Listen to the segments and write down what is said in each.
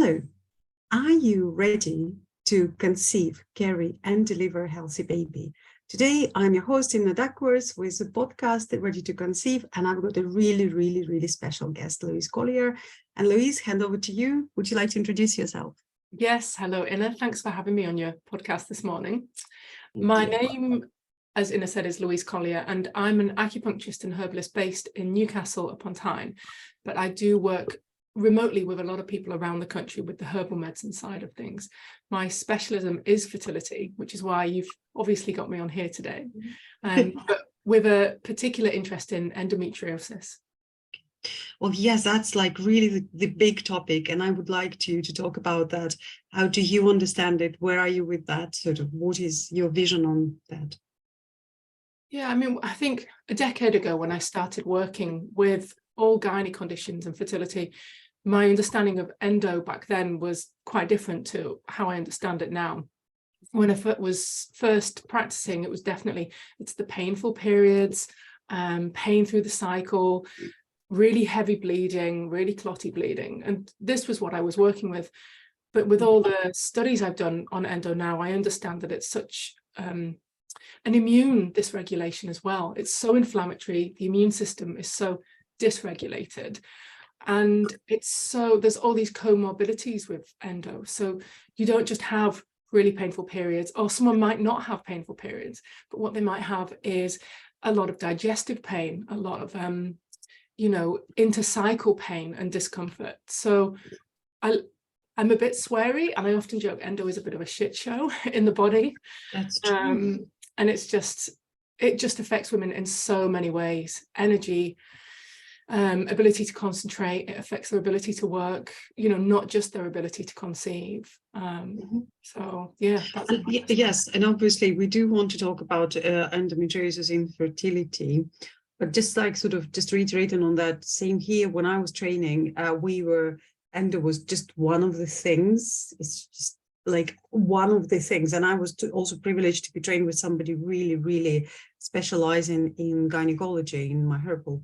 Hello, are you ready to conceive, carry, and deliver a healthy baby? Today, I'm your host, Inna Duckworth, with the podcast Ready-2-Conceive, and I've got a really special guest, Louise Collyer. And Louise, hand over to you. Would you like to introduce yourself? Yes, hello, Inna. Thanks for having me on your podcast this morning. My name, as Inna said, is Louise Collyer, and I'm an acupuncturist and herbalist based in Newcastle upon Tyne, but I do work remotely with a lot of people around the country with the herbal medicine side of things. My specialism is fertility, which is why you've obviously got me on here today, but with a particular interest in endometriosis. Well, yes, that's like really the big topic, and I would like you to talk about that. How do you understand it? Where are you with that? Sort of, what is your vision on that? Yeah, I mean, I think a decade ago when I started working with all gynae conditions and fertility, my understanding of endo back then was quite different to how I understand it now. When I was first practicing, it was definitely, it's the painful periods, pain through the cycle, really heavy bleeding, really clotty bleeding. And this was what I was working with. But with all the studies I've done on endo now, I understand that it's such an immune dysregulation as well. It's so inflammatory. The immune system is so dysregulated. And it's so, there's all these comorbidities with endo. So you don't just have really painful periods, or someone might not have painful periods, but what they might have is a lot of digestive pain, a lot of, intercycle pain and discomfort. So I'm a bit sweary, and I often joke endo is a bit of a shit show in the body. That's true. And it just affects women in so many ways. Energy, ability to concentrate, it affects their ability to work, not just their ability to conceive. So yeah, yes, and obviously we do want to talk about endometriosis infertility, but just reiterating on that, same here. When I was training, endo was just one of the things. It's just like one of the things, and I was also privileged to be trained with somebody really specializing in gynecology in my herbal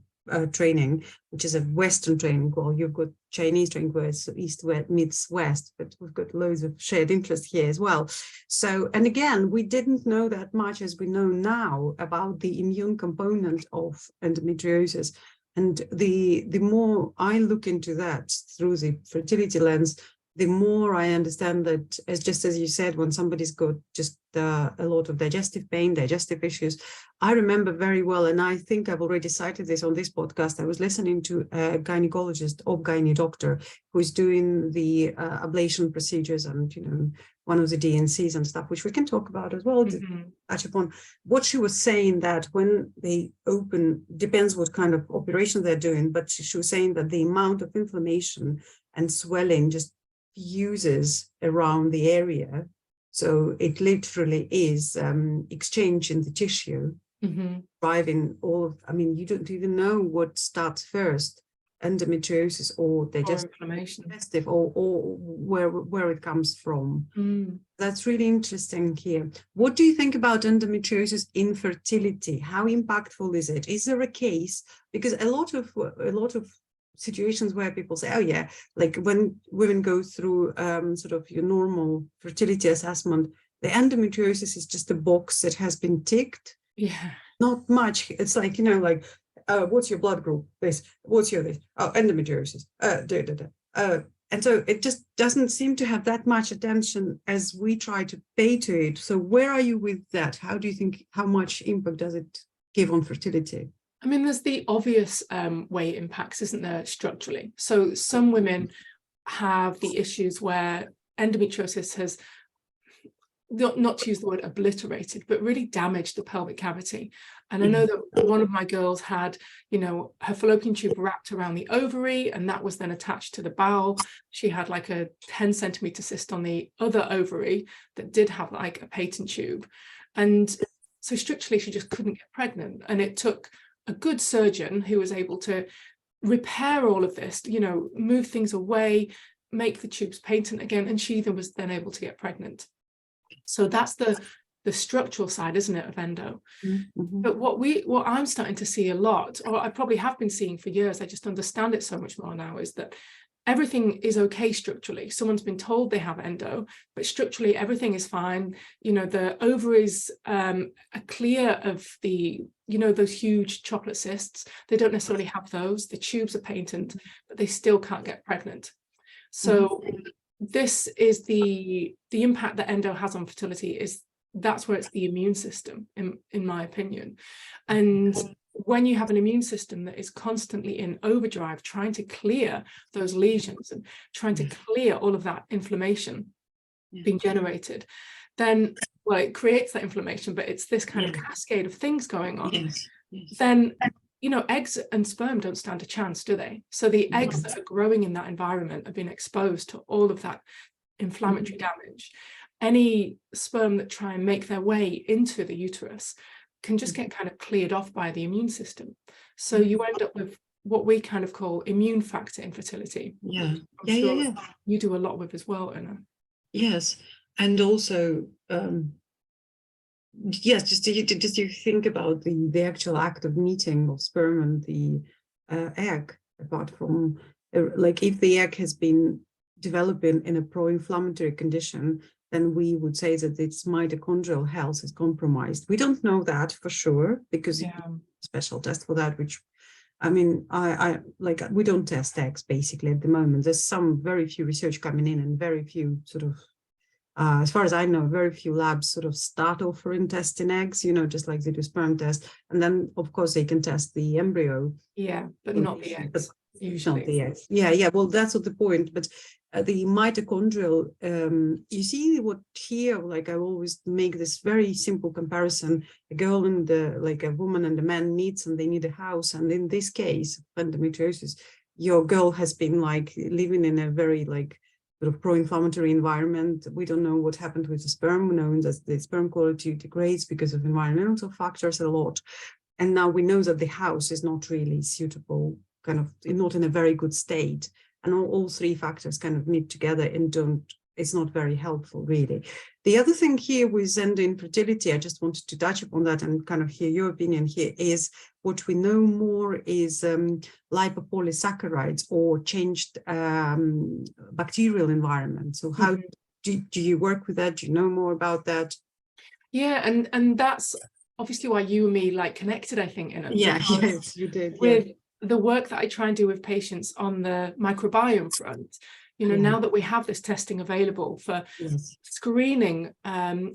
training, which is a Western training. Well, you've got Chinese training where it's East meets West, but we've got loads of shared interest here as well. So, and again, we didn't know that much as we know now about the immune component of endometriosis. And the more I look into that through the fertility lens, the more I understand that, as you said, when somebody's got just a lot of digestive pain, digestive issues, I remember very well, and I think I've already cited this on this podcast, I was listening to a gynecologist, gynae doctor, who's doing the ablation procedures and, one of the DNCs and stuff, which we can talk about as well, to touch upon. What she was saying that when they open, depends what kind of operation they're doing, but she was saying that the amount of inflammation and swelling just fuses around the area, so it literally is exchange in the tissue, driving all of, you don't even know what starts first, endometriosis or digestive, or where it comes from. That's really interesting here. What do you think about endometriosis infertility? How impactful is it? Is there a case? Because a lot of situations where people say, oh yeah, like when women go through sort of your normal fertility assessment, the endometriosis is just a box that has been ticked. Yeah, not much. It's like, what's your blood group? This, what's your this? Oh, endometriosis. And so it just doesn't seem to have that much attention as we try to pay to it. So where are you with that? How do you think, how much impact does it give on fertility? I mean, there's the obvious way it impacts, isn't there, structurally? So some women have the issues where endometriosis has, not to use the word obliterated, but really damaged the pelvic cavity. And I know that one of my girls had, her fallopian tube wrapped around the ovary, and that was then attached to the bowel. She had like a 10 centimeter cyst on the other ovary that did have like a patent tube. And so structurally, she just couldn't get pregnant. And it took a good surgeon who was able to repair all of this, move things away, make the tubes patent again, and she was then able to get pregnant. So that's the structural side, isn't it, of endo? But what I'm starting to see a lot, or I probably have been seeing for years, I just understand it so much more now, is that everything is okay structurally. Someone's been told they have endo, but structurally everything is fine. You know, the ovaries are clear of the, you know, those huge chocolate cysts. They don't necessarily have those. The tubes are patent, but they still can't get pregnant. So this is the impact that endo has on fertility. Is that's where it's the immune system, in my opinion. And when you have an immune system that is constantly in overdrive, trying to clear those lesions and trying to clear all of that inflammation being generated, then, well, it creates that inflammation, but it's this kind of cascade of things going on. Then, you know, eggs and sperm don't stand a chance, do they? So the eggs that are growing in that environment have been exposed to all of that inflammatory damage. Any sperm that try and make their way into the uterus can just get kind of cleared off by the immune system. So you end up with what we kind of call immune factor infertility. I'm sure you do a lot with as well, Inna. Yes, and also yes, just you think about the actual act of meeting of sperm and the egg, apart from like if the egg has been developing in a pro-inflammatory condition, then we would say that its mitochondrial health is compromised. We don't know that for sure, because special test for that, which I mean, I like, we don't test eggs basically at the moment. There's some very few research coming in, and very few sort of, as far as I know, very few labs sort of start offering testing eggs, you know, just like they do sperm test. And then of course they can test the embryo. Yeah, but not the eggs. Usually. Not the eggs. Yeah, well, that's not the point. But the mitochondrial, you see what here, like I always make this very simple comparison. A girl and like a woman and a man meets, and they need a house. And in this case, endometriosis, your girl has been like living in a very like sort of pro-inflammatory environment. We don't know what happened with the sperm. We know that the sperm quality degrades because of environmental factors a lot. And now we know that the house is not really suitable, kind of not in a very good state. And all three factors kind of meet together and it's not very helpful, really. The other thing here with endo infertility, I just wanted to touch upon that and kind of hear your opinion here, is what we know more is lipopolysaccharides or changed bacterial environment. So how do you work with that? Do you know more about that? Yeah, and that's obviously why you and me like connected, I think, in it. Yes, you did. With the work that I try and do with patients on the microbiome front, you know, now that we have this testing available for screening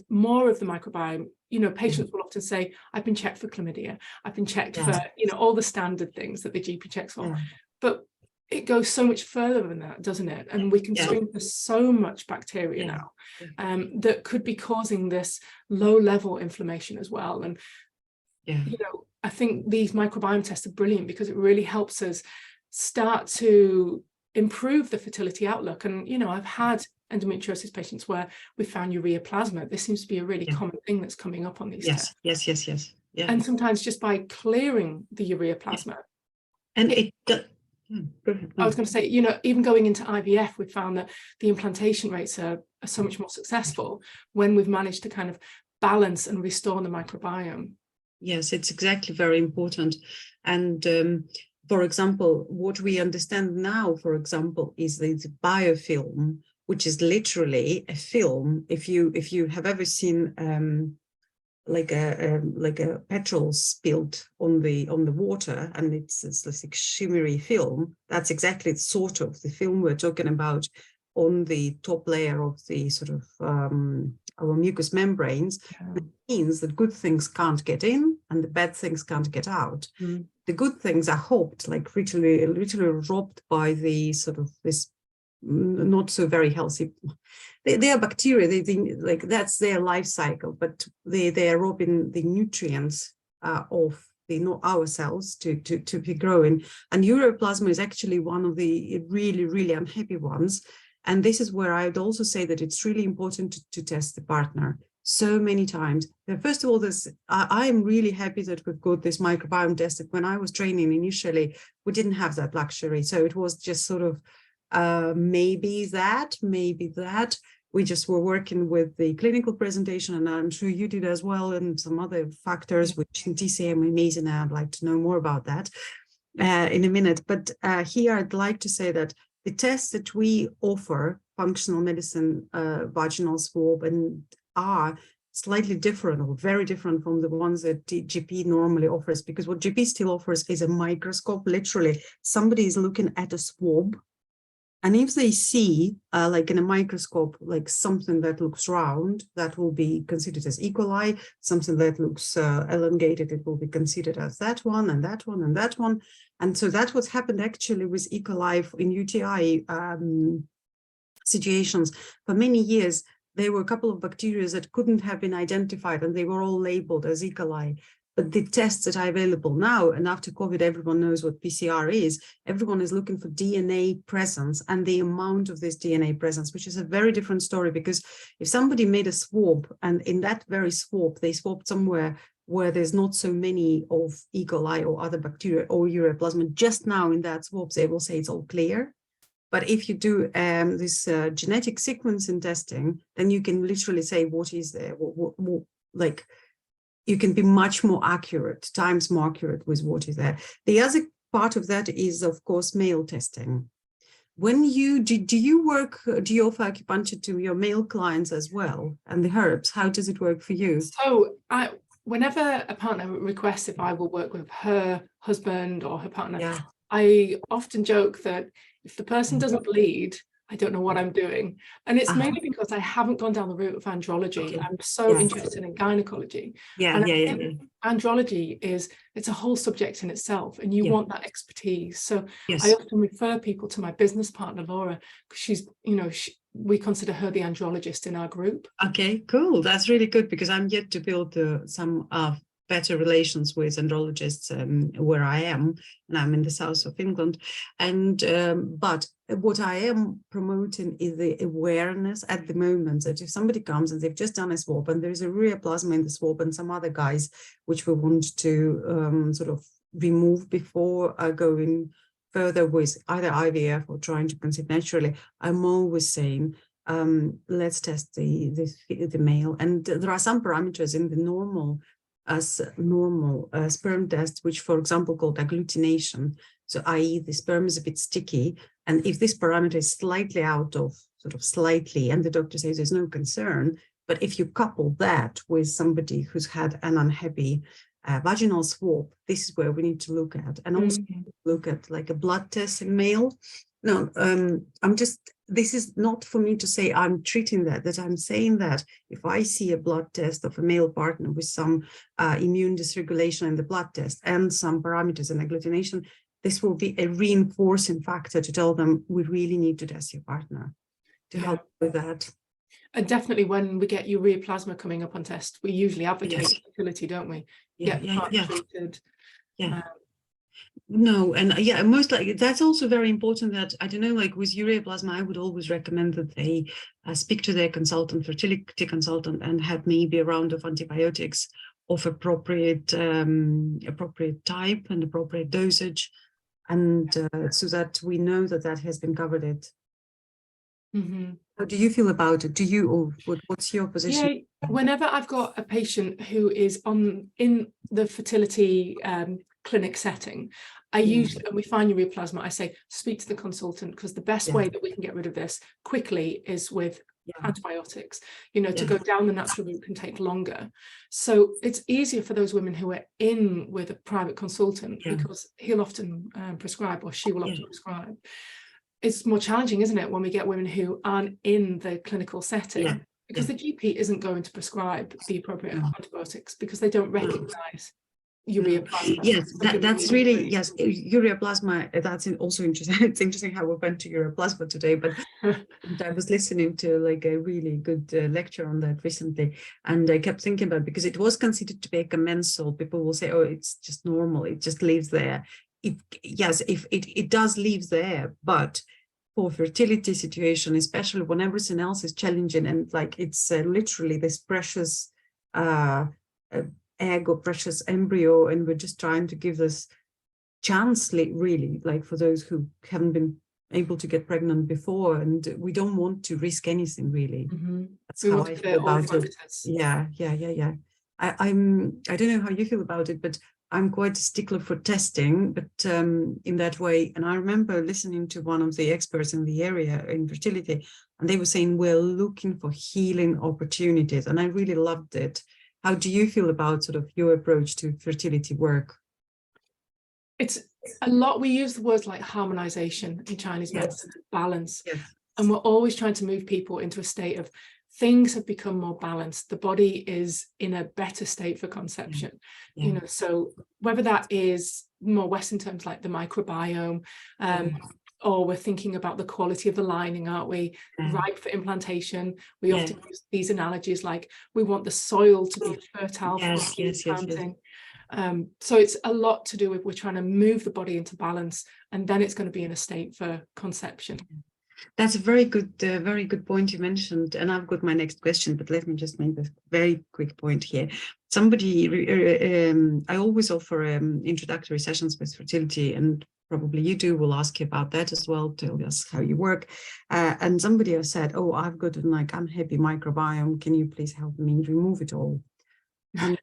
more of the microbiome, you know, patients will often say, I've been checked for chlamydia, I've been checked for, you know, all the standard things that the GP checks for. But it goes so much further than that, doesn't it? And we can screen for so much bacteria now that could be causing this low-level inflammation as well. And you know, I think these microbiome tests are brilliant because it really helps us start to improve the fertility outlook. And, you know, I've had endometriosis patients where we found ureaplasma. This seems to be a really common thing that's coming up on these tests. Yes. And sometimes just by clearing the ureaplasma. And I was going to say, you know, even going into IVF, we found that the implantation rates are so much more successful when we've managed to kind of balance and restore the microbiome. Yes, it's exactly very important. And for example, what we understand now, for example, is the biofilm, which is literally a film. If you have ever seen like a petrol spilled on the water, and it's this like shimmery film, that's exactly sort of the film we're talking about on the top layer of the sort of our mucous membranes. It means that good things can't get in and the bad things can't get out. The good things are hopped, like literally robbed by the sort of this not so very healthy. They are bacteria. They like that's their life cycle, but they are robbing the nutrients of our cells to be growing. And ureaplasma is actually one of the really unhappy ones. And this is where I would also say that it's really important to test the partner so many times. First of all, I'm really happy that we've got this microbiome test. When I was training initially, we didn't have that luxury. So it was just sort of maybe that. We just were working with the clinical presentation, and I'm sure you did as well, and some other factors, which in TCM are amazing. I'd like to know more about that in a minute. But here I'd like to say that the tests that we offer, functional medicine, vaginal swab, and are slightly different or very different from the ones that GP normally offers, because what GP still offers is a microscope. Literally, somebody is looking at a swab, and if they see, like in a microscope, like something that looks round, that will be considered as E. coli. Something that looks elongated, it will be considered as that one, and that one, and that one. And so that's what's happened actually with E. coli in UTI situations. For many years, there were a couple of bacteria that couldn't have been identified, and they were all labeled as E. coli. But the tests that are available now, and after COVID, everyone knows what PCR is. Everyone is looking for DNA presence and the amount of this DNA presence, which is a very different story, because if somebody made a swab, and in that very swab, they swabbed somewhere where there's not so many of E. coli or other bacteria or ureaplasma, just now in that swab, they will say it's all clear. But if you do this genetic sequencing testing, then you can literally say what is there, like, you can be much more accurate, times more accurate with what is there. The other part of that is, of course, male testing. When you do you offer acupuncture to your male clients as well, and the herbs? How does it work for you? So whenever a partner requests if I will work with her husband or her partner, Yeah. I often joke that if the person doesn't bleed, I don't know what I'm doing. And it's mainly because I haven't gone down the route of andrology. Okay. I'm so interested in gynecology. And I think andrology it's a whole subject in itself, and you want that expertise. So I often refer people to my business partner, Laura, because she's, we consider her the andrologist in our group. Okay, cool. That's really good, because I'm yet to build some better relations with andrologists where I am, and I'm in the south of England. And but what I am promoting is the awareness at the moment that if somebody comes and they've just done a swab and there's a ureaplasma in the swab and some other guys which we want to sort of remove before going further with either IVF or trying to conceive naturally, I'm always saying, let's test the male. And there are some parameters in the normal sperm test, which, for example, called agglutination. So, i.e., the sperm is a bit sticky, and if this parameter is slightly out of, and the doctor says there's no concern, but if you couple that with somebody who's had an unhappy vaginal swab, this is where we need to look at, and also look at like a blood test in male. No, this is not for me to say I'm treating that I'm saying that if I see a blood test of a male partner with some immune dysregulation in the blood test and some parameters in agglutination, this will be a reinforcing factor to tell them we really need to test your partner to help with that. And definitely when we get ureaplasma coming up on test, we usually advocate fertility, don't we? Treated. No, and most likely that's also very important. That I don't know, like with ureaplasma, I would always recommend that they speak to their consultant, fertility consultant, and have maybe a round of antibiotics of appropriate type and appropriate dosage, and so that we know that has been covered. How do you feel about it? What's your position? Yeah, whenever I've got a patient who is in the fertility clinic setting, I usually, and we find ureaplasma, I say, speak to the consultant, because the best way that we can get rid of this quickly is with antibiotics. To go down the natural route can take longer. So it's easier for those women who are in with a private consultant, because he'll often prescribe, or she will often prescribe. It's more challenging, isn't it, when we get women who aren't in the clinical setting, because the GP isn't going to prescribe the appropriate antibiotics because they don't recognise ureaplasma. Yes, that's really, ureaplasma, that's also interesting. It's interesting how we went to ureaplasma today, but I was listening to like a really good lecture on that recently, and I kept thinking about it, because it was considered to be a commensal. People will say, oh, it's just normal, it just lives there. It does leave there, but for fertility situation, especially when everything else is challenging, and like it's literally this precious egg or precious embryo, and we're just trying to give this chance, really, like for those who haven't been able to get pregnant before, and we don't want to risk anything, really. That's how I feel about it. I don't know how you feel about it, but I'm quite a stickler for testing, but in that way. And I remember listening to one of the experts in the area in fertility, and they were saying, we're looking for healing opportunities. And I really loved it. How do you feel about sort of your approach to fertility work? It's a lot, we use the words like harmonization in Chinese medicine, balance. And we're always trying to move people into a state of things have become more balanced. The body is in a better state for conception. You know, so whether that is more Western terms like the microbiome, or we're thinking about the quality of the lining, aren't we? Ripe for implantation. We often use these analogies like we want the soil to be fertile for planting. So it's a lot to do with we're trying to move the body into balance, and then it's going to be in a state for conception. That's a very good point you mentioned, and I've got my next question, but let me just make a very quick point here. I always offer introductory sessions with fertility, and probably you do, will ask you about that as well, tell us how you work. And somebody has said, oh, I've got an unhappy microbiome, can you please help me remove it all? And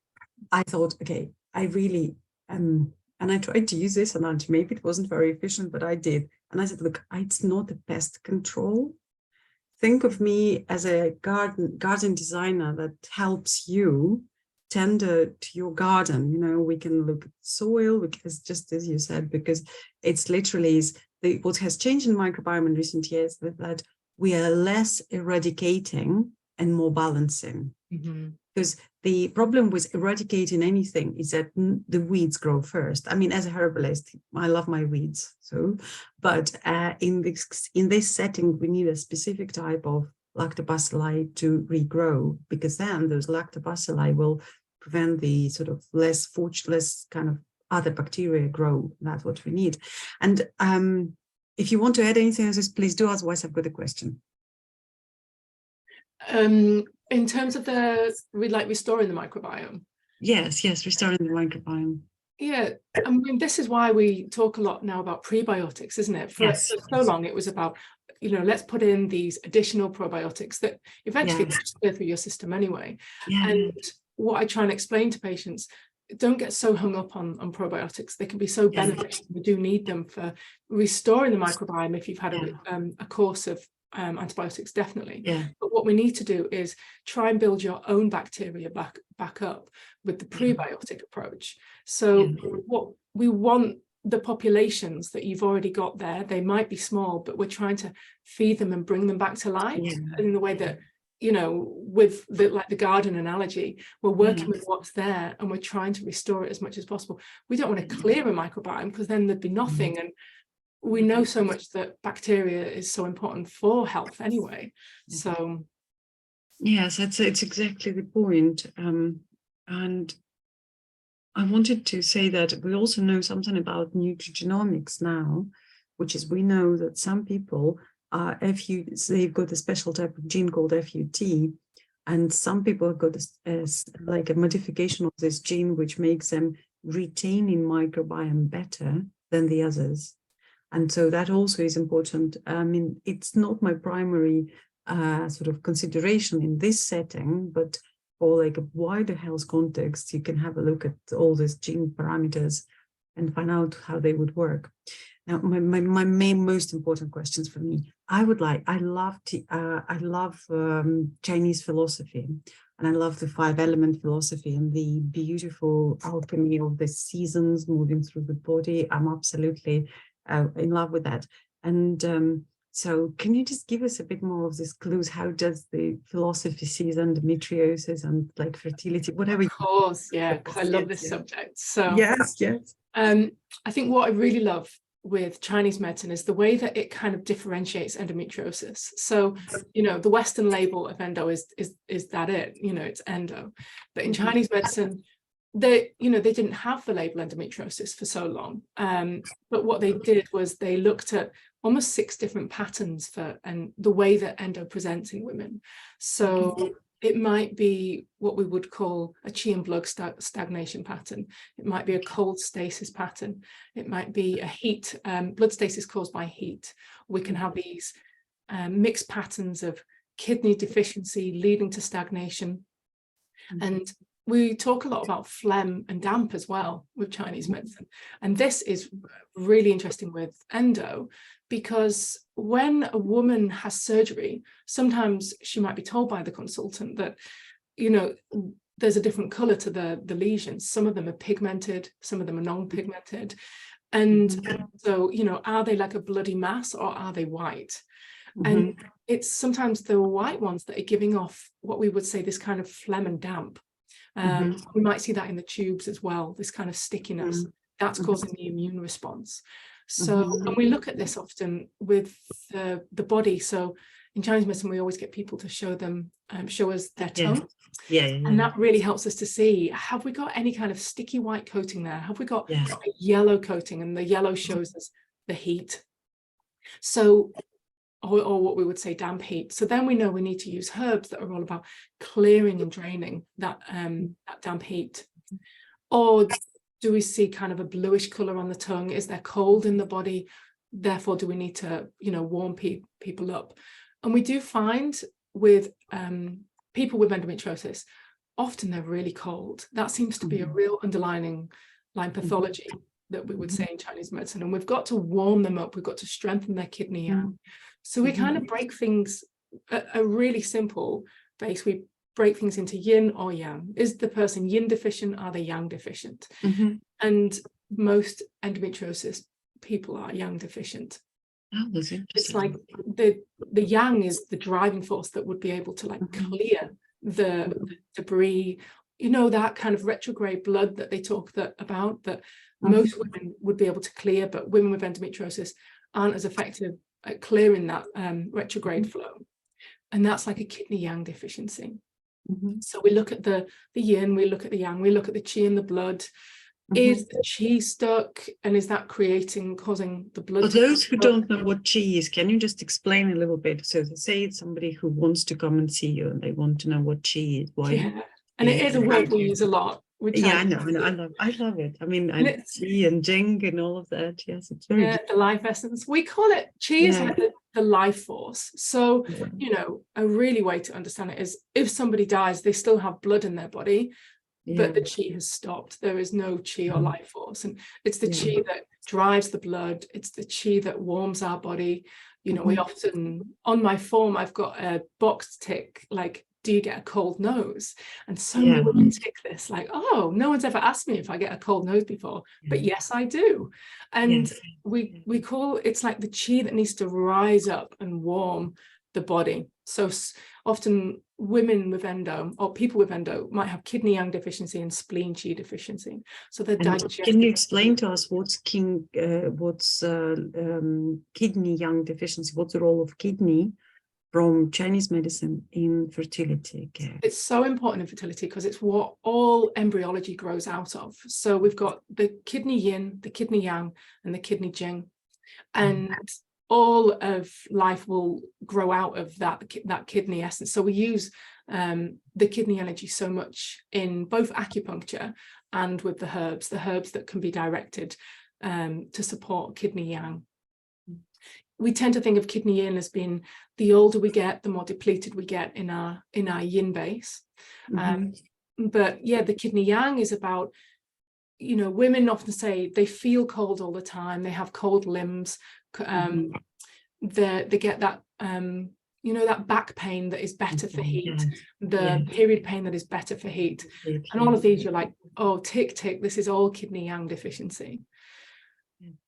I thought, okay, I really and I tried to use this, and maybe it wasn't very efficient, but I did. And I said, look, it's not the pest control. Think of me as a garden designer that helps you tender to your garden. You know, we can look at soil, because just as you said, because it's literally what has changed in microbiome in recent years, that we are less eradicating and more balancing. Because the problem with eradicating anything is that the weeds grow first. I mean, as a herbalist, I love my weeds. But in this setting, we need a specific type of lactobacilli to regrow, because then those lactobacilli will prevent the sort of less kind of other bacteria grow. That's what we need. And if you want to add anything else, please do. Otherwise, I've got a question. In terms of restoring the microbiome. Yes, restoring the microbiome. Yeah, I mean, this is why we talk a lot now about prebiotics, isn't it? For so long, it was about, you know, let's put in these additional probiotics that eventually go through your system anyway. And what I try and explain to patients, don't get so hung up on probiotics. They can be so beneficial. We do need them for restoring the microbiome if you've had a course of antibiotics, definitely. But what we need to do is try and build your own bacteria back up with the prebiotic approach. So what we want, the populations that you've already got there, they might be small, but we're trying to feed them and bring them back to life in the way that, you know, with the garden analogy, we're working with what's there and we're trying to restore it as much as possible. We don't want to clear a microbiome, because then there'd be nothing. And we know so much that bacteria is so important for health anyway. So yes, it's exactly the point. And I wanted to say that we also know something about nutrigenomics now, which is we know that some people are they've got a special type of gene called FUT, and some people have got like a modification of this gene which makes them retaining microbiome better than the others. And so that also is important. I mean, it's not my primary sort of consideration in this setting, but for like a wider health context, you can have a look at all these gene parameters and find out how they would work. Now, my most important questions for me, I love Chinese philosophy, and I love the 5-element philosophy and the beautiful alchemy of the seasons moving through the body. I'm absolutely in love with that. And so can you just give us a bit more of these clues? How does the philosophy see endometriosis and like fertility, whatever? Of course, yeah, because I love this subject. So yes. I think what I really love with Chinese medicine is the way that it kind of differentiates endometriosis. So, you know, the Western label of endo is that it, you know, it's endo. But in Chinese medicine, they didn't have the label endometriosis for so long. But what they did was they looked at almost 6 different patterns and the way that endo presents in women. So it might be what we would call a qi and blood stagnation pattern. It might be a cold stasis pattern. It might be a heat, blood stasis caused by heat. We can have these mixed patterns of kidney deficiency leading to stagnation. And we talk a lot about phlegm and damp as well with Chinese medicine. And this is really interesting with endo, because when a woman has surgery, sometimes she might be told by the consultant that, you know, there's a different color to the lesions. Some of them are pigmented, some of them are non-pigmented. And so, you know, are they like a bloody mass or are they white? And it's sometimes the white ones that are giving off what we would say this kind of phlegm and damp. We might see that in the tubes as well, this kind of stickiness that's causing the immune response. So, and we look at this often with the body. So in Chinese medicine, we always get people to show us their tongue. And that really helps us to see, have we got any kind of sticky white coating there? Have we got a yellow coating? And the yellow shows us the heat. So, or what we would say damp heat. So then we know we need to use herbs that are all about clearing and draining that, that damp heat. Or do we see kind of a bluish color on the tongue? Is there cold in the body? Therefore, do we need to, you know, warm people up? And we do find with people with endometriosis, often they're really cold. That seems to be a real underlying pathology that we would say in Chinese medicine. And we've got to warm them up. We've got to strengthen their kidney yang. So we kind of break things at a really simple base. We break things into yin or yang. Is the person yin deficient? Are they yang deficient? And most endometriosis people are yang deficient. Oh, that's interesting. It's like the yang is the driving force that would be able to like clear the debris, you know, that kind of retrograde blood that they talk about that most women would be able to clear, but women with endometriosis aren't as effective at clearing that retrograde flow. And that's like a kidney yang deficiency. So we look at the yin, we look at the yang, we look at the qi in the blood. Is the qi stuck, and is that causing the blood? For those who don't know what qi is, can you just explain a little bit? So say it's somebody who wants to come and see you and they want to know what qi is. Why? And it is a word we use a lot. I know. I love it. I mean, qi and jing and all of that. Yes, it's very the life essence. We call it qi is like the life force. So, you know, a really way to understand it is if somebody dies, they still have blood in their body. But the qi has stopped. There is no qi or life force. And it's the qi that drives the blood. It's the qi that warms our body. You know, we often, on my form, I've got a box tick, like, do you get a cold nose? And so many women tick this, like, oh, no one's ever asked me if I get a cold nose before. But yes, I do. And we call, it's like the qi that needs to rise up and warm the body. So often women with endo or people with endo might have kidney yang deficiency and spleen qi deficiency. So they're digestive. Can you explain to us what's kidney yang deficiency? What's the role of kidney from Chinese medicine in fertility care? It's so important in fertility because it's what all embryology grows out of. So we've got the kidney yin, the kidney yang, and the kidney jing. And all of life will grow out of that kidney essence. So we use the kidney energy so much in both acupuncture and with the herbs that can be directed to support kidney yang. We tend to think of kidney yin as being the older we get, the more depleted we get in our yin base. But yeah, the kidney yang is about, you know, women often say they feel cold all the time, they have cold limbs, they get that you know, that back pain that is better for heat, the period pain that is better for heat, and all of these you're like, oh, tick this is all kidney yang deficiency.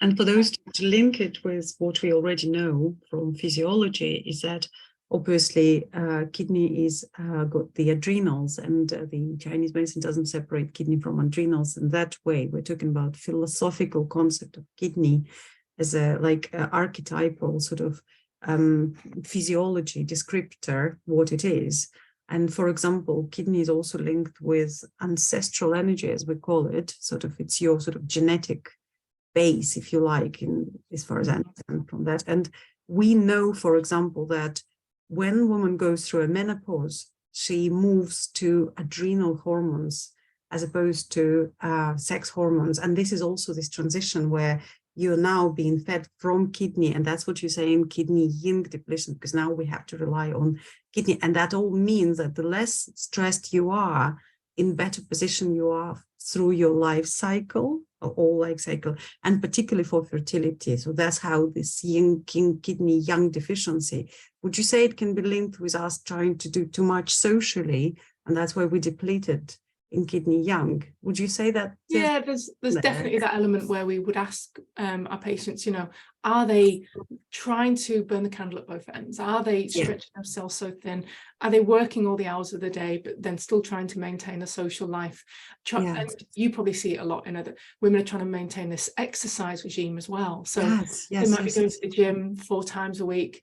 And for those to link it with what we already know from physiology is that obviously kidney is got the adrenals, and the Chinese medicine doesn't separate kidney from adrenals in that way. We're talking about philosophical concept of kidney as a archetypal sort of physiology descriptor, what it is. And for example, kidney is also linked with ancestral energy, as we call it. Sort of, it's your sort of genetic base, if you like, in as far as I understand from that. And we know, for example, that when a woman goes through a menopause, she moves to adrenal hormones as opposed to sex hormones. And this is also this transition where you're now being fed from kidney, and that's what you're saying, kidney yin depletion, because now we have to rely on kidney. And that all means that the less stressed you are, in better position you are through your life cycle, or all life cycle, and particularly for fertility. So that's how this kidney yang deficiency, would you say it can be linked with us trying to do too much socially, and that's why we depleted in kidney yang? Would you say that? Yeah, there's definitely that element where we would ask our patients, you know, are they trying to burn the candle at both ends? Are they stretching themselves so thin? Are they working all the hours of the day, but then still trying to maintain a social life? And you probably see it a lot, you know, that women are trying to maintain this exercise regime as well. So they might be going to the gym 4 times a week,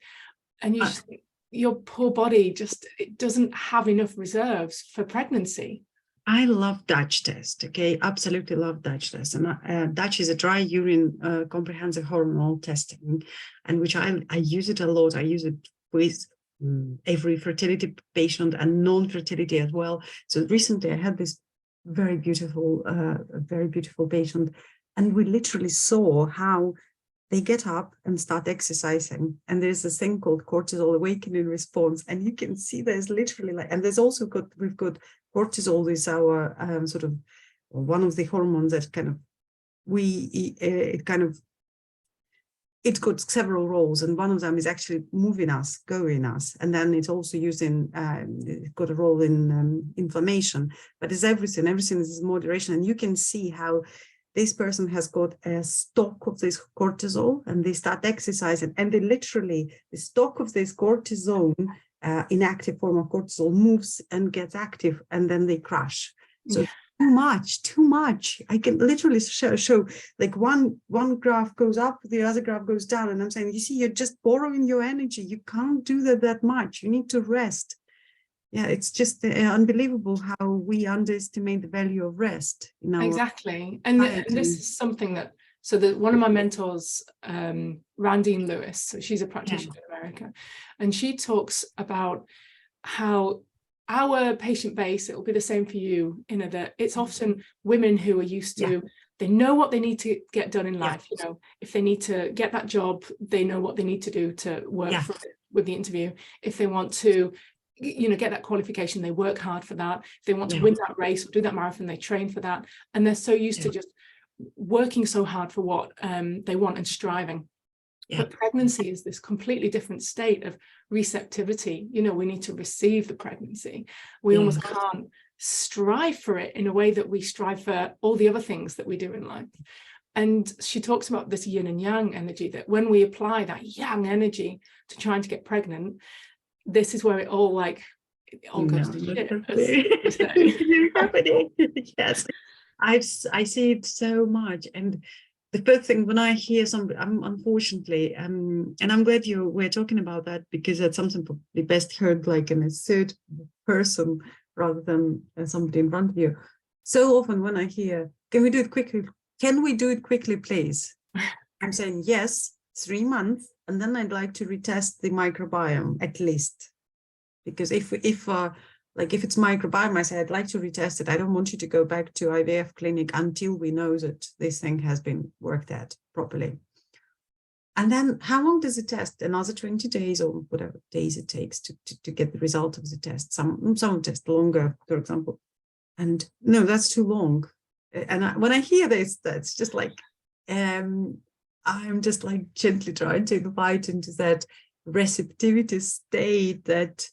and you just, your poor body just, it doesn't have enough reserves for pregnancy. I love Dutch test. Okay, absolutely love Dutch test. And Dutch is a dry urine comprehensive hormonal testing, and which I use it a lot. I use it with every fertility patient and non-fertility as well. So recently I had this very beautiful patient, and we literally saw how they get up and start exercising, and there's this thing called cortisol awakening response, and you can see there's literally like, and there's also we've got cortisol is our sort of one of the hormones that kind of it's got several roles, and one of them is actually moving us, going us, and then it's also used in it's got a role in inflammation, but it's everything is moderation. And you can see how this person has got a stock of this cortisol, and they start exercising, and they literally, the stock of this cortisone, inactive form of cortisol, moves and gets active, and then they crash. So too much. I can literally show like one graph goes up, the other graph goes down, and I'm saying, you see, you're just borrowing your energy. You can't do that much. You need to rest. Yeah, it's just unbelievable how we underestimate the value of rest. Exactly. And this is something that, one of my mentors, Randine Lewis, so she's a practitioner in America, and she talks about how our patient base, it will be the same for you, Inna, that it's often women who are used to, they know what they need to get done in life. You know, if they need to get that job, they know what they need to do to work with the interview. If they want to, you know, get that qualification, they work hard for that. If they want to win that race or do that marathon, they train for that. And they're so used to just working so hard for what they want and striving. But pregnancy is this completely different state of receptivity. You know, we need to receive the pregnancy. We almost can't strive for it in a way that we strive for all the other things that we do in life. And she talks about this yin and yang energy, that when we apply that yang energy to trying to get pregnant, this is where it all goes to shit, as say. Yes, I see it so much. And the first thing when I hear somebody, unfortunately, and I'm glad we're talking about that, because that's something probably best heard like in a third person rather than somebody in front of you. So often when I hear, can we do it quickly? Can we do it quickly, please? I'm saying yes, 3 months, and then I'd like to retest the microbiome at least, because if it's microbiome, I say I'd like to retest it. I don't want you to go back to IVF clinic until we know that this thing has been worked at properly. And then how long does it test? Another 20 days or whatever days it takes to get the result of the test. Some test longer, for example. And no, that's too long. And when I hear this, that's just like, I'm just like gently trying to invite into that receptivity state that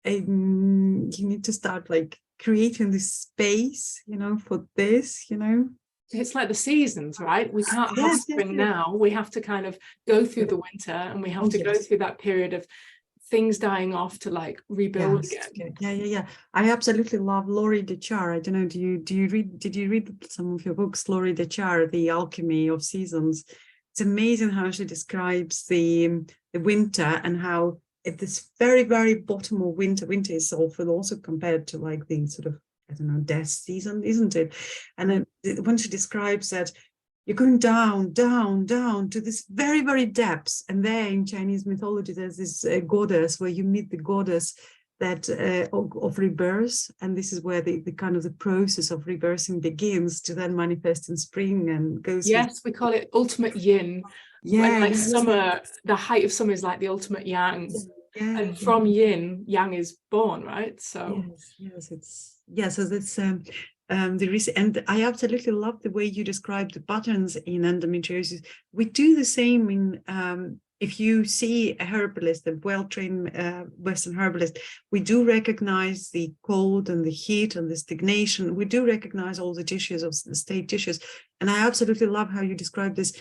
you need to start like creating this space, you know, for this, you know. It's like the seasons, right? We can't have spring now. We have to kind of go through the winter, and we have to go through that period of things dying off to like rebuild again. Yeah. I absolutely love Laurie Dechar. I don't know, did you read some of your books, Laurie Dechar, The Alchemy of Seasons? It's amazing how she describes the winter, and how at this very, very bottom of winter is often also compared to like the sort of, I don't know, death season, isn't it? And then when she describes that you're going down to this very, very depths, and there in Chinese mythology there's this goddess where you meet the goddess that of rebirth, and this is where the kind of the process of rebirthing begins to then manifest in spring and goes. Yes, we call it ultimate yin. Yeah, like summer, the height of summer is like the ultimate yang. Yeah, and from yin, yang is born, right? So so that's the reason, and I absolutely love the way you describe the patterns in endometriosis. We do the same in if you see a herbalist, a well-trained Western herbalist, we do recognize the cold and the heat and the stagnation. We do recognize all the tissues of the state tissues. And I absolutely love how you describe this.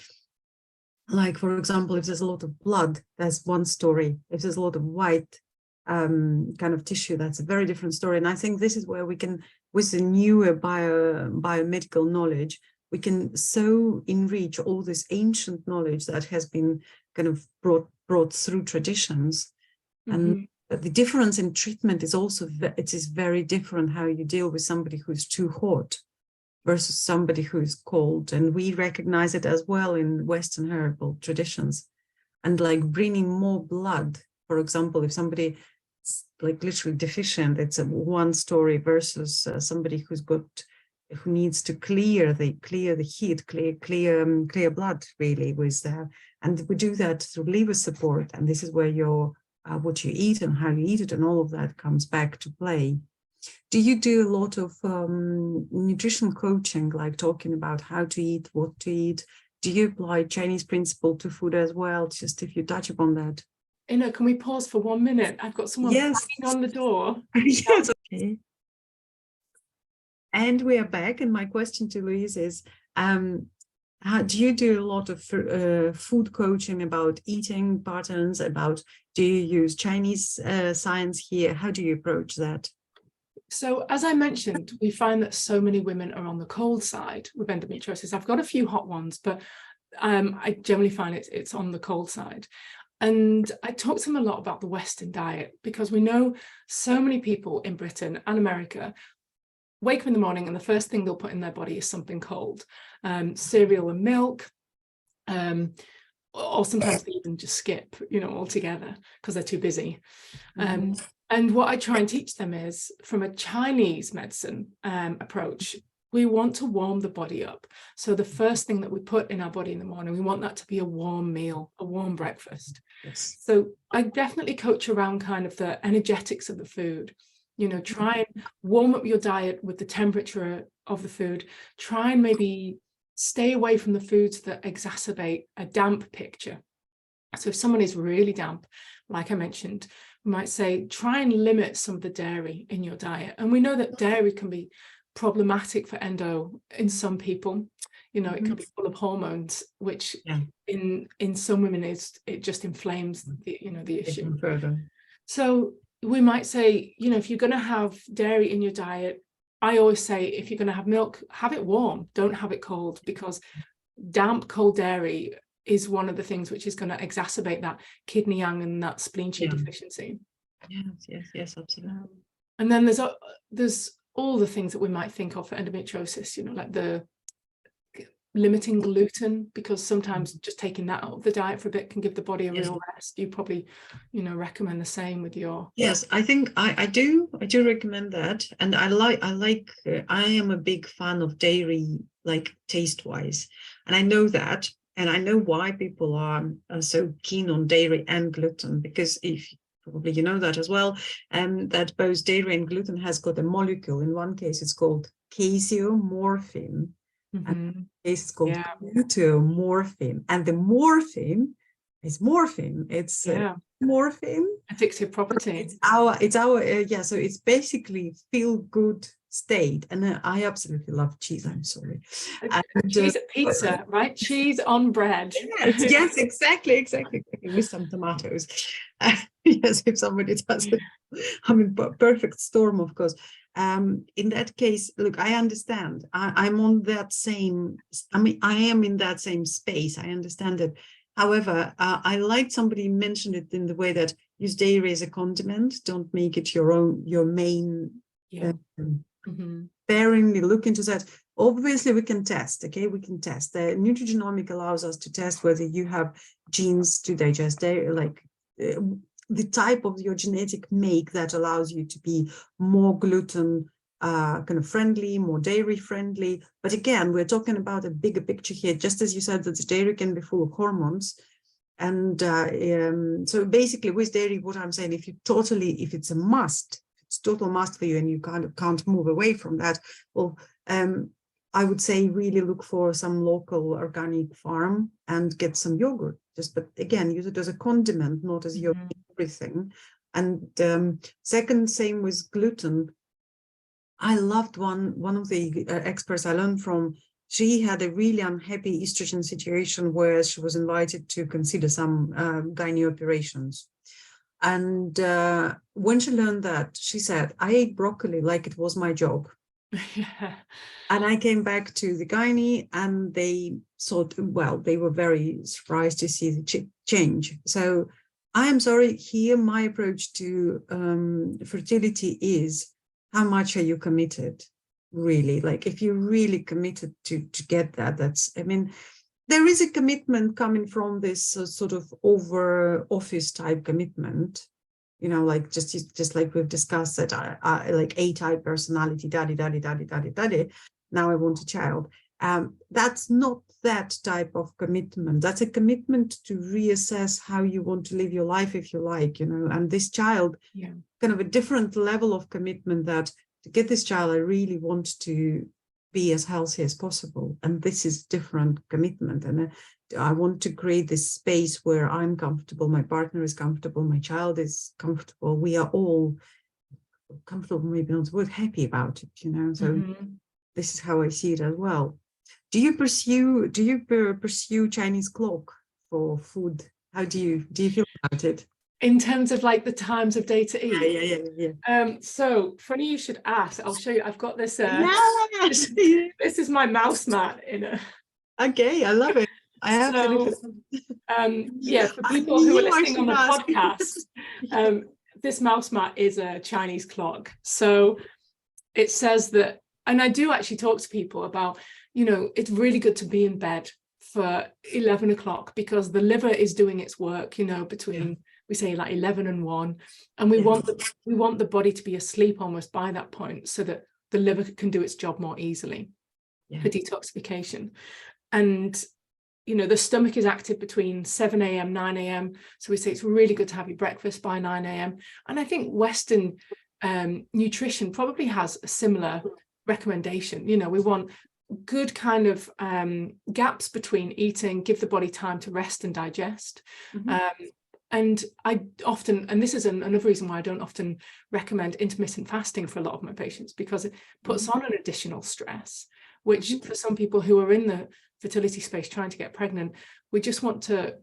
Like, for example, if there's a lot of blood, that's one story. If there's a lot of white kind of tissue, that's a very different story. And I think this is where we can, with the newer biomedical knowledge, we can so enrich all this ancient knowledge that has been kind of brought through traditions. And the difference in treatment is also, it is very different how you deal with somebody who's too hot versus somebody who's cold. And we recognize it as well in Western herbal traditions. And like bringing more blood, for example, if somebody is like literally deficient, it's one story versus somebody who needs to clear the heat, clear blood really with and we do that through liver support. And this is where your what you eat and how you eat it and all of that comes back to play. Do you do a lot of nutrition coaching, like talking about how to eat, what to eat? Do you apply Chinese principle to food as well? Just if you touch upon that. Inna, can we pause for 1 minute? I've got someone banging on the door. Yes, okay. And we are back. And my question to Louise is, do you do a lot of food coaching about eating patterns? Do you use Chinese science here? How do you approach that? So as I mentioned, we find that so many women are on the cold side with endometriosis. I've got a few hot ones, but I generally find it's on the cold side. And I talk to them a lot about the Western diet, because we know so many people in Britain and America wake up in the morning and the first thing they'll put in their body is something cold, cereal and milk, or sometimes they even just skip, altogether because they're too busy. And what I try and teach them is, from a Chinese medicine approach, we want to warm the body up. So the first thing that we put in our body in the morning, we want that to be a warm meal, a warm breakfast. Yes. So I definitely coach around kind of the energetics of the food. Try and warm up your diet with the temperature of the food. Try and maybe stay away from the foods that exacerbate a damp picture. So if someone is really damp, like I mentioned, we might say, try and limit some of the dairy in your diet. And we know that dairy can be problematic for endo in some people. It can be full of hormones, which in some women it just inflames the issue. So we might say, if you're going to have dairy in your diet, I always say, if you're going to have milk, have it warm, don't have it cold, because damp, cold dairy is one of the things which is going to exacerbate that kidney yang and that spleen qi deficiency. Yes, absolutely. And then there's all the things that we might think of for endometriosis, like the limiting gluten, because sometimes just taking that out of the diet for a bit can give the body a real rest. You probably, recommend the same with your. Yes, I think I do recommend that, and I am a big fan of dairy, like taste wise, and I know that. And I know why people are so keen on dairy and gluten, because if probably you know that as well, that both dairy and gluten has got a molecule. In one case, it's called casomorphin, and it's called gluteomorphin, and the morphine is morphine. It's morphine, addictive property. It's our so it's basically feel good state. And I absolutely love cheese. I'm sorry. And, cheese at pizza, right? Cheese on bread. Yes, exactly. With some tomatoes. Yes, if somebody does it. Perfect storm, of course. In that case, look, I understand. I'm on that same. I am in that same space. I understand it. However, I like somebody mentioned it in the way that use dairy as a condiment. Don't make it your main. Sparingly look into that. Obviously, we can test. Okay, we can test. The nutrigenomic allows us to test whether you have genes to digest dairy, like the type of your genetic make that allows you to be more gluten kind of friendly, more dairy friendly. But again, we're talking about a bigger picture here. Just as you said that the dairy can be full of hormones, And so basically with dairy, what I'm saying, if it's a must, it's total must for you and you kind of can't move away from that, well, I would say really look for some local organic farm and get some yogurt. But again, use it as a condiment, not as your everything. And second, same with gluten. I loved one of the experts I learned from. She had a really unhappy estrogen situation where she was invited to consider some gynae operations. And when she learned that, she said, I ate broccoli like it was my job. Yeah. And I came back to the gynae and they thought, well, they were very surprised to see the change. So I am sorry, here my approach to fertility is, how much are you committed? Really, like if you're really committed to get that, I mean, there is a commitment coming from this sort of over office type commitment, you know, like just like we've discussed that I like A-type personality, daddy. Now I want a child. That's not that type of commitment. That's a commitment to reassess how you want to live your life, if you like, you know, and this child, kind of a different level of commitment that to get this child, I really want to be as healthy as possible. And this is different commitment. And I want to create this space where I'm comfortable, my partner is comfortable, my child is comfortable. We are all comfortable, maybe not, we're happy about it, you know. So this is how I see it as well. Do you pursue Chinese clock for food? How do you feel about it? In terms of like the times of day to eat? Yeah. So funny you should ask. I'll show you. I've got this. Yes. This is my mouse mat in a. Okay, I love it. I have to look at yeah, for people who are listening on the podcast, this mouse mat is a Chinese clock. So it says that, and I do actually talk to people about, you know, it's really good to be in bed for 11 o'clock because the liver is doing its work, you know, between we say like 11 and 1, and we want the body to be asleep almost by that point so that the liver can do its job more easily for detoxification. And you know, the stomach is active between 7 a.m. 9 a.m. so we say it's really good to have your breakfast by 9 a.m. and I think Western nutrition probably has a similar recommendation. You know, we want good kind of gaps between eating, give the body time to rest and digest. And I often, and this is another reason why I don't often recommend intermittent fasting for a lot of my patients, because it puts on an additional stress, which for some people who are in the fertility space trying to get pregnant, we just want to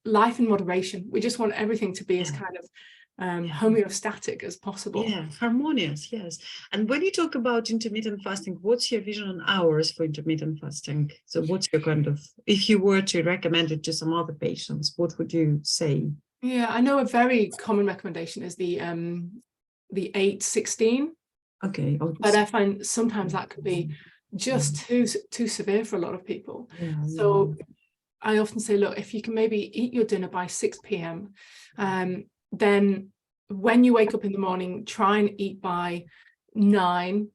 life in moderation. We just want everything to be as kind of homeostatic as possible. Yeah, harmonious, yes. And when you talk about intermittent fasting, what's your vision on hours for intermittent fasting? So what's your kind of, if you were to recommend it to some other patients, what would you say? Yeah, I know a very common recommendation is the 8-16. Okay. But I find sometimes that could be just too severe for a lot of people. So I often say, look, if you can maybe eat your dinner by 6 p.m, then when you wake up in the morning, try and eat by 9,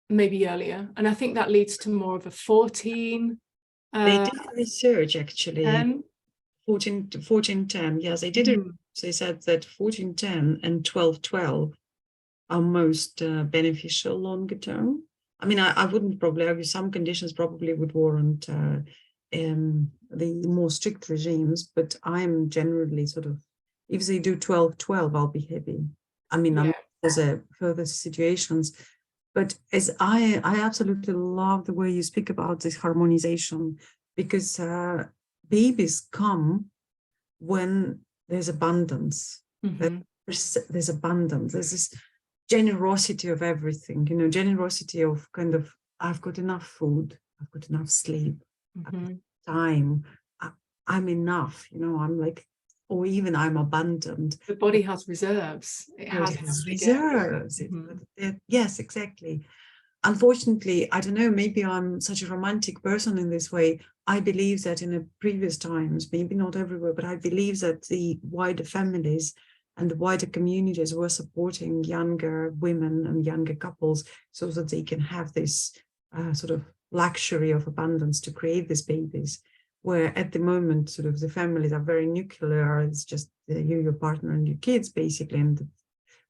maybe earlier. And I think that leads to more of a 14. They did research actually. 10. 14-10. Yes, they did it. They said that 14-10 and 12-12 are most beneficial longer term. I mean, I wouldn't probably argue some conditions probably would warrant the more strict regimes, but I'm generally sort of, if they do 12-12, I'll be happy. I mean, there's further situations, but as I absolutely love the way you speak about this harmonization, because babies come when there's abundance. There's abundance. There's this generosity of everything, you know, generosity of kind of, I've got enough food, I've got enough sleep, I've got time, I'm enough, you know, I'm like, or even I'm abundant. The body has reserves. It has reserves. Yes, exactly. Unfortunately, I don't know, maybe I'm such a romantic person in this way. I believe that in the previous times, maybe not everywhere, but I believe that the wider families and the wider communities were supporting younger women and younger couples so that they can have this sort of luxury of abundance to create these babies. where at the moment sort of the families are very nuclear. It's just you, your partner, and your kids basically, and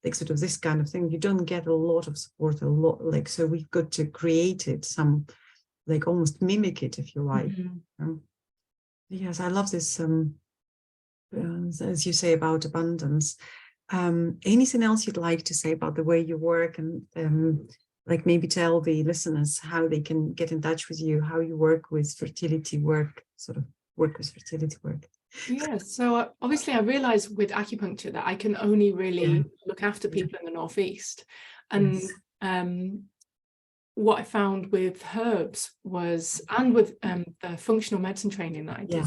like sort of this kind of thing. You don't get a lot of support, a lot, like, so we've got to create it, some like almost mimic it, if you like. Yes, I love this, as you say, about abundance. Anything else you'd like to say about the way you work, and like maybe tell the listeners how they can get in touch with you, how you work with fertility work, sort of work with fertility work? Yeah, so obviously I realized with acupuncture that I can only really look after people in the Northeast. And what I found with herbs was, and with the functional medicine training that I did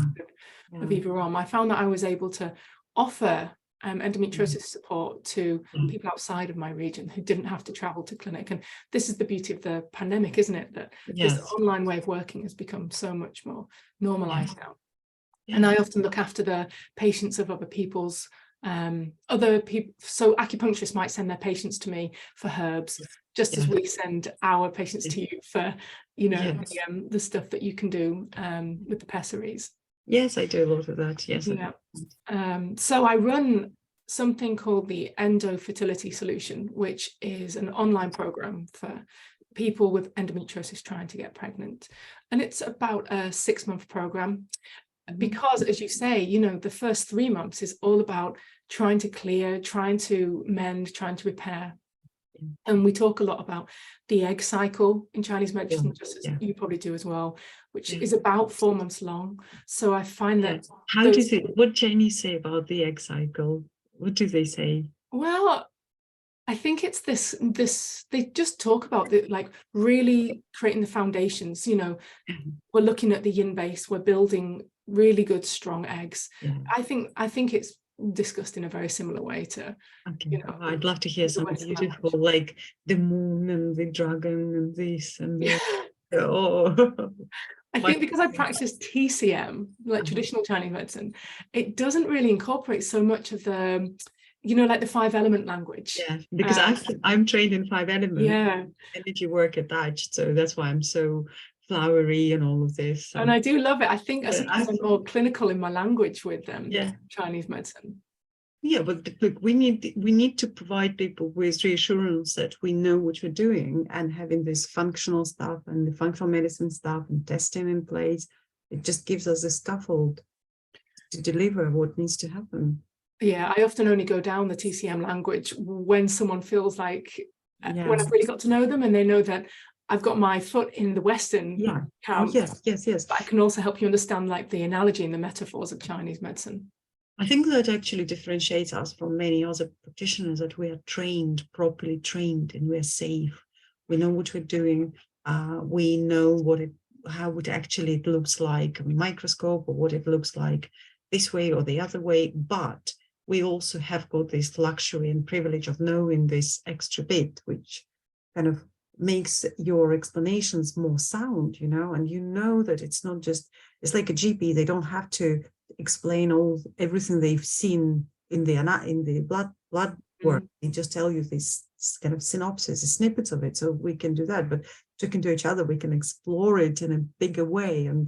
with Viva Rom, I found that I was able to offer endometriosis support to people outside of my region who didn't have to travel to clinic. And this is the beauty of the pandemic, isn't it? That this online way of working has become so much more normalized now. And I often look after the patients of other people's other people. So acupuncturists might send their patients to me for herbs, just as we send our patients to you for, you know, the stuff that you can do with the pessaries. Yes, I do a lot of that. Yes. So I run something called the Endo Fertility Solution, which is an online program for people with endometriosis trying to get pregnant. And it's about a 6-month program. Because, as you say, you know, the first 3 months is all about trying to clear, trying to mend, trying to repair. And we talk a lot about the egg cycle in Chinese medicine, just as you probably do as well, which is about 4 months long. So I find that... How does it, what Chinese say about the egg cycle? What do they say? Well, I think it's this, they just talk about the, like, really creating the foundations, you know, we're looking at the yin base, we're building really good, strong eggs. I think it's discussed in a very similar way to, you know, I'd love to hear some beautiful, like the moon and the dragon and this and this. I think because I practice TCM, like traditional Chinese medicine, it doesn't really incorporate so much of the, you know, like the 5-element language. Because I'm trained in 5 elements, energy work attached, so that's why I'm so flowery and all of this. And I do love it. I think sometimes I'm more clinical in my language with Chinese medicine. But look, we need to provide people with reassurance that we know what we're doing, and having this functional stuff and the functional medicine stuff and testing in place, it just gives us a scaffold to deliver what needs to happen. Yeah, I often only go down the TCM language when someone feels like, when I've really got to know them and they know that I've got my foot in the Western camp. But I can also help you understand, like, the analogy and the metaphors of Chinese medicine. I think that actually differentiates us from many other practitioners, that we are trained, properly trained, and we're safe. We know what we're doing. We know how it actually looks like a microscope, or what it looks like this way or the other way. But we also have got this luxury and privilege of knowing this extra bit, which kind of makes your explanations more sound, you know, and you know that it's not just, it's like a GP, they don't have to explain everything they've seen in the blood work. They just tell you this kind of synopsis, snippets of it, so we can do that. But talking to each other, we can explore it in a bigger way, and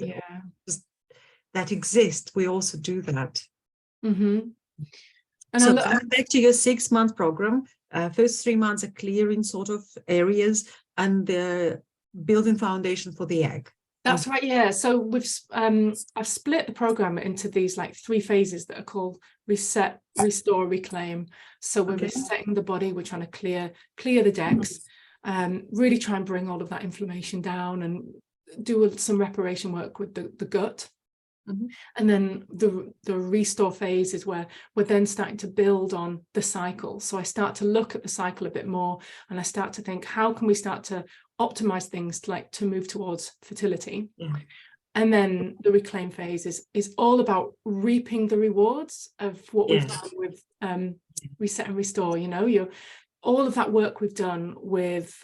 just that exists, we also do that. And so coming back to your 6-month program, first 3 months are clearing sort of areas and the building foundation for the egg. That's right, yeah. So we've I've split the program into these, like, 3 phases that are called reset, restore, reclaim. So we're resetting the body, we're trying to clear the decks, really try and bring all of that inflammation down and do some reparation work with the gut. And then the restore phase is where we're then starting to build on the cycle. So I start to look at the cycle a bit more, and I start to think, how can we start to optimize things to move towards fertility? And then the reclaim phase is all about reaping the rewards of what we've done with reset and restore. You know, all of that work we've done with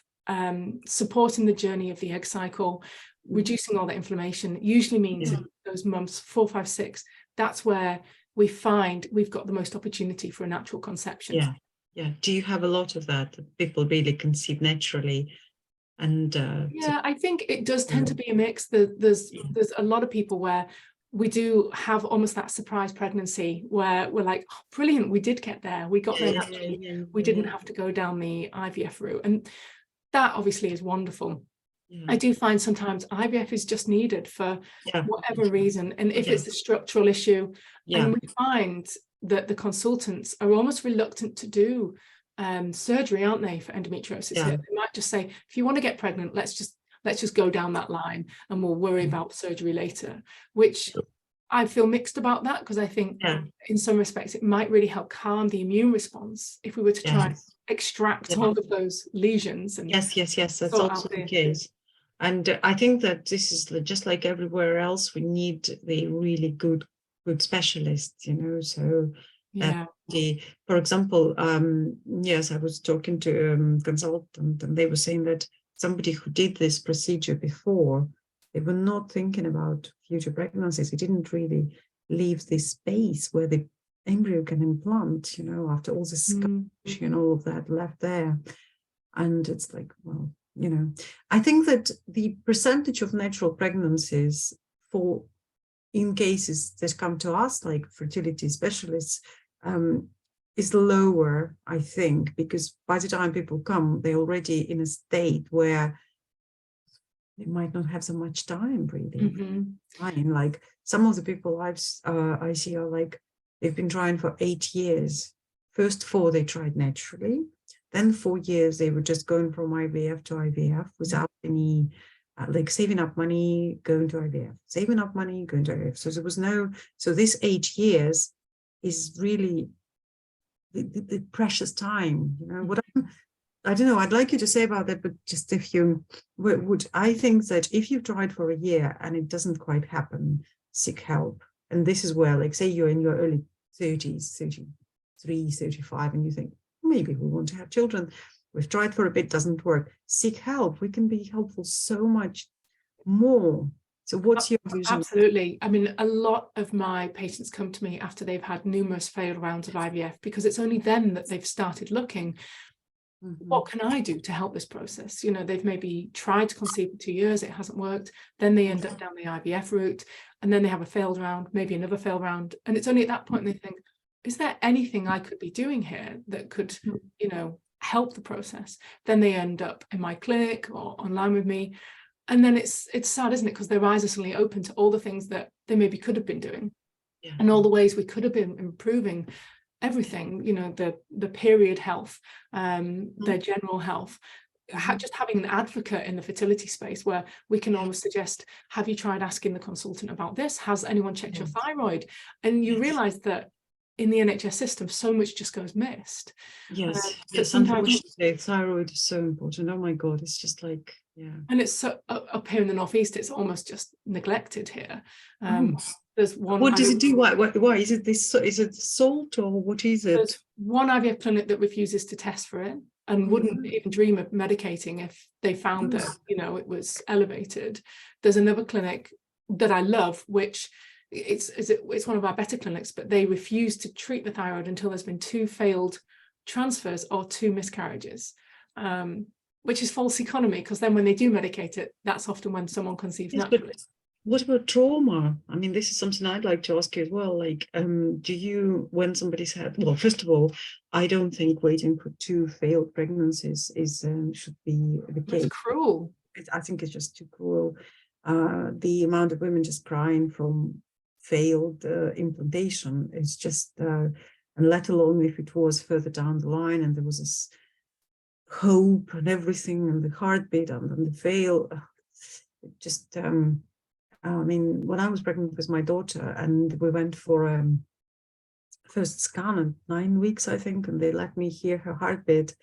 supporting the journey of the egg cycle, reducing all that inflammation, usually means those months 4, 5, 6, that's where we find we've got the most opportunity for a natural conception. Do you have a lot of that people really conceive naturally? And I think it does tend to be a mix. There's a lot of people where we do have almost that surprise pregnancy where we're like, oh, brilliant, we did get there. We got there naturally. We didn't have to go down the IVF route. And that obviously is wonderful. I do find sometimes IVF is just needed for whatever reason. And if it's a structural issue, and we find that the consultants are almost reluctant to do surgery, aren't they, for endometriosis? They might just say, if you want to get pregnant, let's just go down that line and we'll worry about surgery later, which I feel mixed about that, because I think in some respects it might really help calm the immune response if we were to try and extract all of those lesions. And yes, that's also the case. And I think that this is just like everywhere else, we need the really good specialists, you know. So for example, yes, I was talking to a consultant, and they were saying that somebody who did this procedure before, they were not thinking about future pregnancies. It didn't really leave this space where the embryo can implant, you know, after all this scarring and all of that left there. And it's like, well, you know, I think that the percentage of natural pregnancies in cases that come to us, like fertility specialists, is lower, I think, because by the time people come, they're already in a state where they might not have so much time, really. Like some of the people I see are like, they've been trying for 8 years. First 4 they tried naturally, then 4 years they were just going from IVF to IVF without any like saving up money, going to IVF, saving up money, going to IVF. So there was so this 8 years is really the precious time, you know. What I don't know, I'd like you to say about that, but just if you would, I think that if you've tried for a year and it doesn't quite happen, seek help. And this is where, like, say you're in your early 30s, 33, 35, and you think, maybe we want to have children. We've tried for a bit, doesn't work. Seek help. We can be helpful so much more. So what's your vision? Absolutely. I mean, a lot of my patients come to me after they've had numerous failed rounds of IVF, because it's only then that they've started looking, what can I do to help this process? You know, they've maybe tried to conceive for 2 years, it hasn't worked. Then they end up down the IVF route, and then they have a failed round, maybe another failed round. And it's only at that point they think, is there anything I could be doing here that could, you know, help the process? Then they end up in my clinic or online with me. And then it's sad, isn't it? Because their eyes are suddenly open to all the things that they maybe could have been doing, and all the ways we could have been improving everything, you know, the period health, their general health. Just having an advocate in the fertility space where we can almost suggest, have you tried asking the consultant about this? Has anyone checked your thyroid? And you realize that in the NHS system, so much just goes missed. Yes, unfortunately, thyroid is so important. Oh my God, it's just like, and it's so up here in the northeast, it's almost just neglected here. There's one. What does it do? Why is it this? Is it salt, or what is it? There's one IVF clinic that refuses to test for it and wouldn't even dream of medicating if they found that, you know, it was elevated. There's another clinic that I love, which it's one of our better clinics, but they refuse to treat the thyroid until there's been 2 failed transfers or 2 miscarriages, which is false economy, because then when they do medicate it, that's often when someone conceives naturally. What about trauma? I mean, this is something I'd like to ask you as well. Like, do you, when somebody's had, well, first of all, I don't think waiting for 2 failed pregnancies should be the case. It's cruel. I think it's just too cruel. The amount of women just crying from failed implantation is just, and let alone if it was further down the line and there was this hope and everything and the heartbeat and the fail, it just, I mean, when I was pregnant with my daughter and we went for a first scan at 9 weeks, I think, and they let me hear her heartbeat,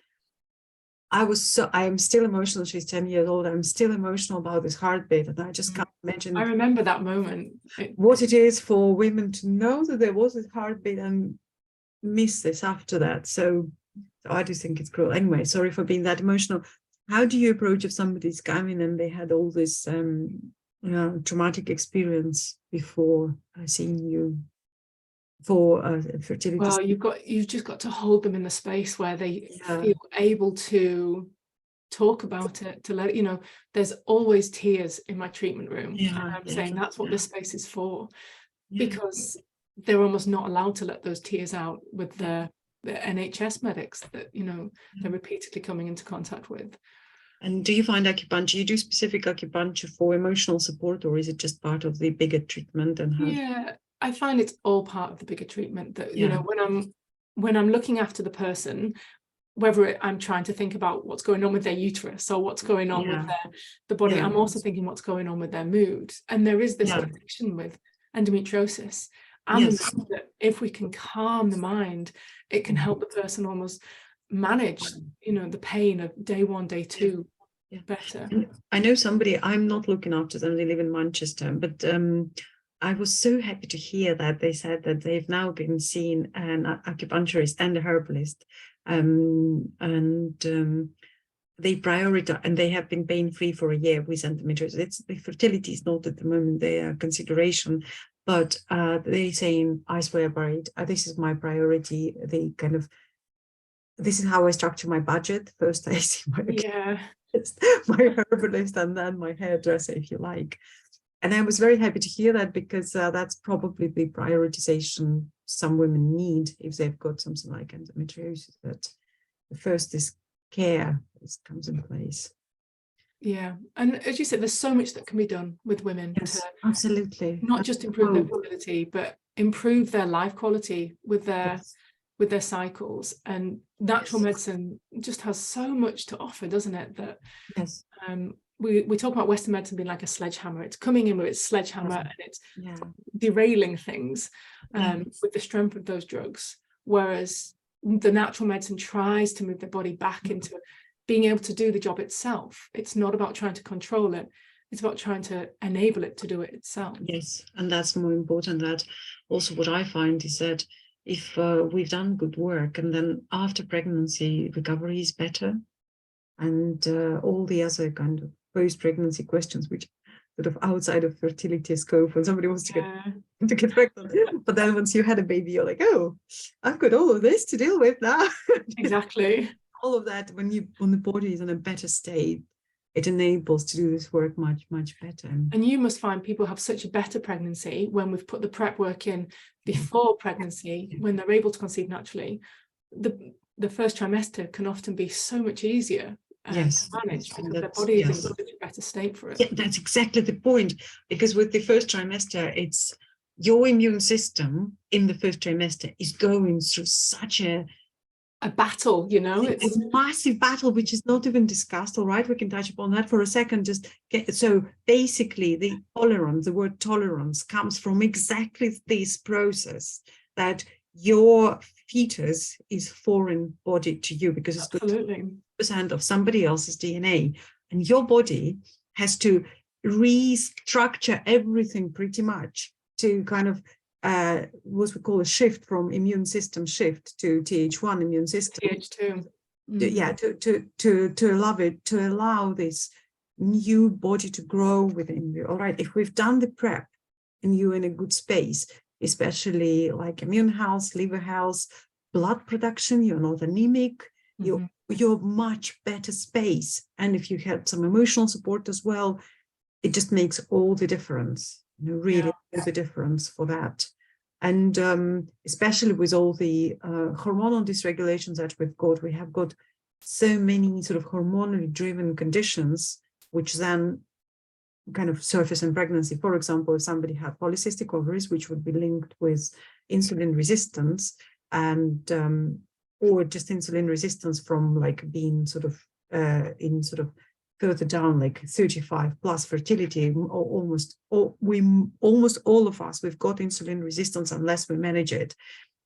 I am still emotional. She's 10 years old. I'm still emotional about this heartbeat. And I just can't imagine. I remember that moment. What it is for women to know that there was a heartbeat and miss this after that. So I do think it's cruel. Anyway, sorry for being that emotional. How do you approach if somebody's coming and they had all this traumatic experience before seeing you for fertility? Well, you've just got to hold them in the space where they feel able to talk about it, to let, you know, there's always tears in my treatment room. And I'm saying that's what this space is for. because they're almost not allowed to let those tears out with the NHS medics that, you know, they're repeatedly coming into contact with. And do you find acupuncture, you do specific acupuncture for emotional support, or is it just part of the bigger treatment? And how? Yeah, I find it's all part of the bigger treatment that, you know, when I'm looking after the person, whether I'm trying to think about what's going on with their uterus or what's going on with the body, I'm also thinking what's going on with their mood. And there is this connection with endometriosis and the mood, that if we can calm the mind, it can help the person almost manage, you know, the pain of day one, day two better. I know somebody, I'm not looking after them, they live in Manchester, but I was so happy to hear that they said that they've now been seeing an acupuncturist and a herbalist, they prioritize, and they have been pain-free for a year with endometriosis. The fertility is not at the moment their consideration, but they're saying, I swear by it, this is my priority. They kind of, this is how I structure my budget. First, I see my herbalist, and then my hairdresser, if you like. And I was very happy to hear that, because that's probably the prioritization some women need if they've got something like endometriosis, that the first is care comes in place. Yeah, and as you said, there's so much that can be done with women to absolutely not just improve their fertility, but improve their life quality with their cycles. And natural medicine just has so much to offer, doesn't it? That we talk about Western medicine being like a sledgehammer. It's coming in with its sledgehammer and it's derailing things with the strength of those drugs, whereas the natural medicine tries to move the body back into being able to do the job itself. It's not about trying to control it, it's about trying to enable it to do it itself. Yes, and that's more important. That also what I find is that if we've done good work and then after pregnancy recovery is better, and all the other kind of post-pregnancy questions which sort of outside of fertility scope when somebody wants to get pregnant, but then once you had a baby you're like, oh, I've got all of this to deal with now. Exactly. All of that, when the body is in a better state, it enables to do this work much better. And you must find people have such a better pregnancy when we've put the prep work in before pregnancy, when they're able to conceive naturally. The first trimester can often be so much easier to manage, because their body is in such a better state for it. Yeah, that's exactly the point, because with the first trimester, it's your immune system in the first trimester is going through such a battle, you know, it's a massive battle which is not even discussed. All right, we can touch upon that for a second. So basically the word tolerance comes from exactly this process, that your fetus is foreign body to you, because it's got 2% of somebody else's DNA, and your body has to restructure everything pretty much to kind of what we call a shift from immune system shift to Th1 immune system. Th2. Yeah, to allow this new body to grow within you. All right, if we've done the prep and you're in a good space, especially like immune health, liver health, blood production, you're not anemic, you're much better space. And if you have some emotional support as well, it just makes all the difference, you know, really all the difference for that. And especially with all the hormonal dysregulations that we have got so many sort of hormonally driven conditions, which then kind of surface in pregnancy. For example, if somebody had polycystic ovaries, which would be linked with insulin resistance, and or just insulin resistance from like being sort of in sort of further down, like 35 plus fertility, almost all of us, we've got insulin resistance unless we manage it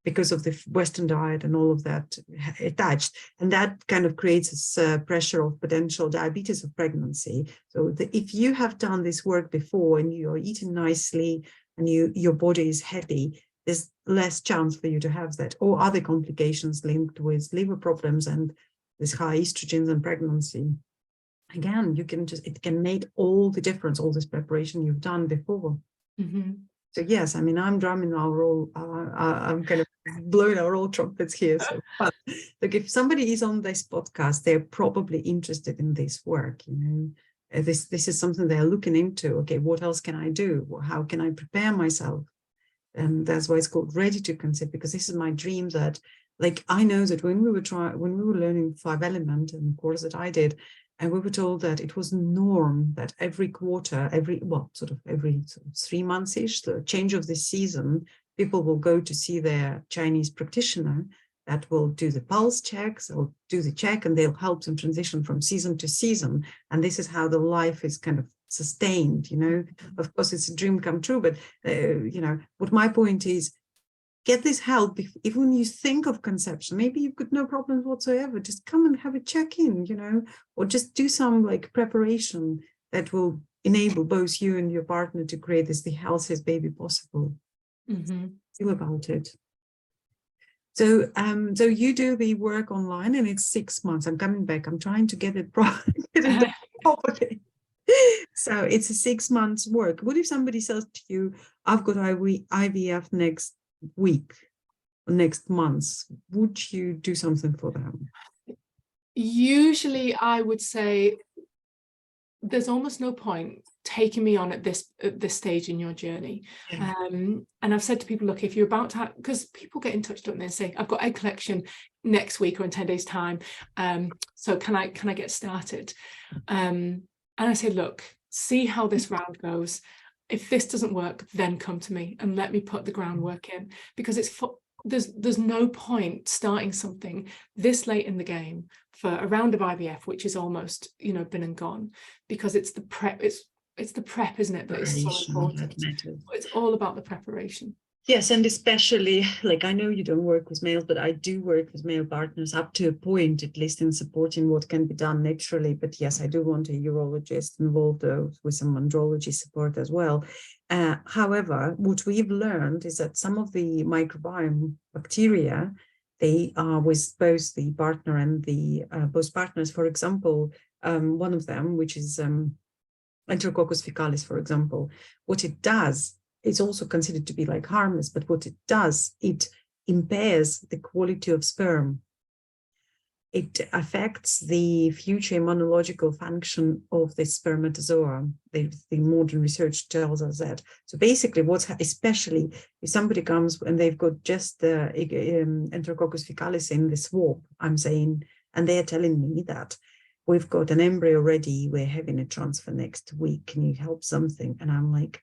because of the Western diet and all of that attached. And that kind of creates this pressure of potential diabetes of pregnancy. So if you have done this work before and you're eating nicely and your body is happy, there's less chance for you to have that, or other complications linked with liver problems and this high estrogens and pregnancy. Again, it can make all the difference, all this preparation you've done before. So yes, I mean, I'm drumming our all, I'm kind of blowing our old trumpets here. So, but look, if somebody is on this podcast, they're probably interested in this work. You know, this is something they're looking into. Okay, what else can I do? How can I prepare myself? And that's why it's called Ready-to-Conceive, because this is my dream that, like, I know that when we were learning 5-element in the course that I did, and we were told that it was norm that every quarter, every 3 months-ish, the change of the season, people will go to see their Chinese practitioner that will do the pulse checks, they'll do the check, and they'll help them transition from season to season. And this is how the life is kind of sustained, you know. Of course, it's a dream come true, but, you know, what my point is, get this help. If when you think of conception, maybe you've got no problems whatsoever, just come and have a check-in, you know, or just do some like preparation that will enable both you and your partner to create the healthiest baby possible. Feel about it. So, so you do the work online, and it's 6 months. I'm coming back. I'm trying to get it properly. So it's a 6 months work. What if somebody says to you, I've got IVF next week or next month? Would you do something for them? Usually I would say there's almost no point taking me on at this stage in your journey. Yeah. And I've said to people, look, if you're about to have, because people get in touch, don't they, and say, I've got egg collection next week or in 10 days time, so can I get started? And I say, look, see how this round goes. If this doesn't work, then come to me and let me put the groundwork in, because there's no point starting something this late in the game for a round of IVF, which is almost, you know, been and gone, because it's the prep, it's the prep, isn't it, that is so important. It's all about the preparation. Yes, and especially, like, I know you don't work with males, but I do work with male partners up to a point, at least in supporting what can be done naturally. But yes, I do want a urologist involved with some andrology support as well. However, what we've learned is that some of the microbiome bacteria, they are with both the partner and the both partners. For example, one of them, which is Enterococcus faecalis, for example, what it does, it's also considered to be like harmless, but what it does, it impairs the quality of sperm. It affects the future immunological function of the spermatozoa. The modern research tells us that. So basically, especially if somebody comes and they've got just the Enterococcus faecalis in the swab, I'm saying, and they're telling me that we've got an embryo ready, we're having a transfer next week, can you help something? And I'm like,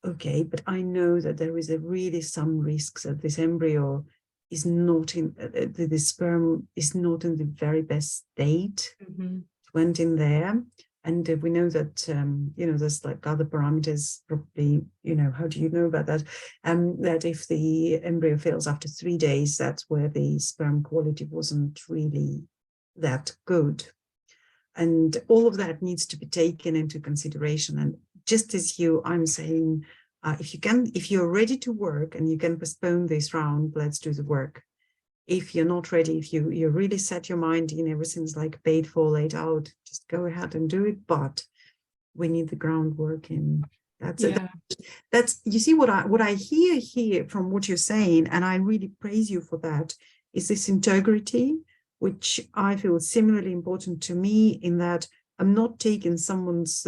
okay, but I know that there is really some risks that this embryo is not in, the sperm is not in the very best state. It went in there. And we know that, you know, there's like other parameters, probably, you know, how do you know about that? That if the embryo fails after 3 days, that's where the sperm quality wasn't really that good. And all of that needs to be taken into consideration. And just as I'm saying, if you're ready to work and you can postpone this round, let's do the work. If you're not ready, if you really set your mind in, everything's like paid for, laid out, just go ahead and do it. But we need the groundwork in. That's you see what I hear here from what you're saying, and I really praise you for that, is this integrity, which I feel is similarly important to me, in that I'm not taking someone's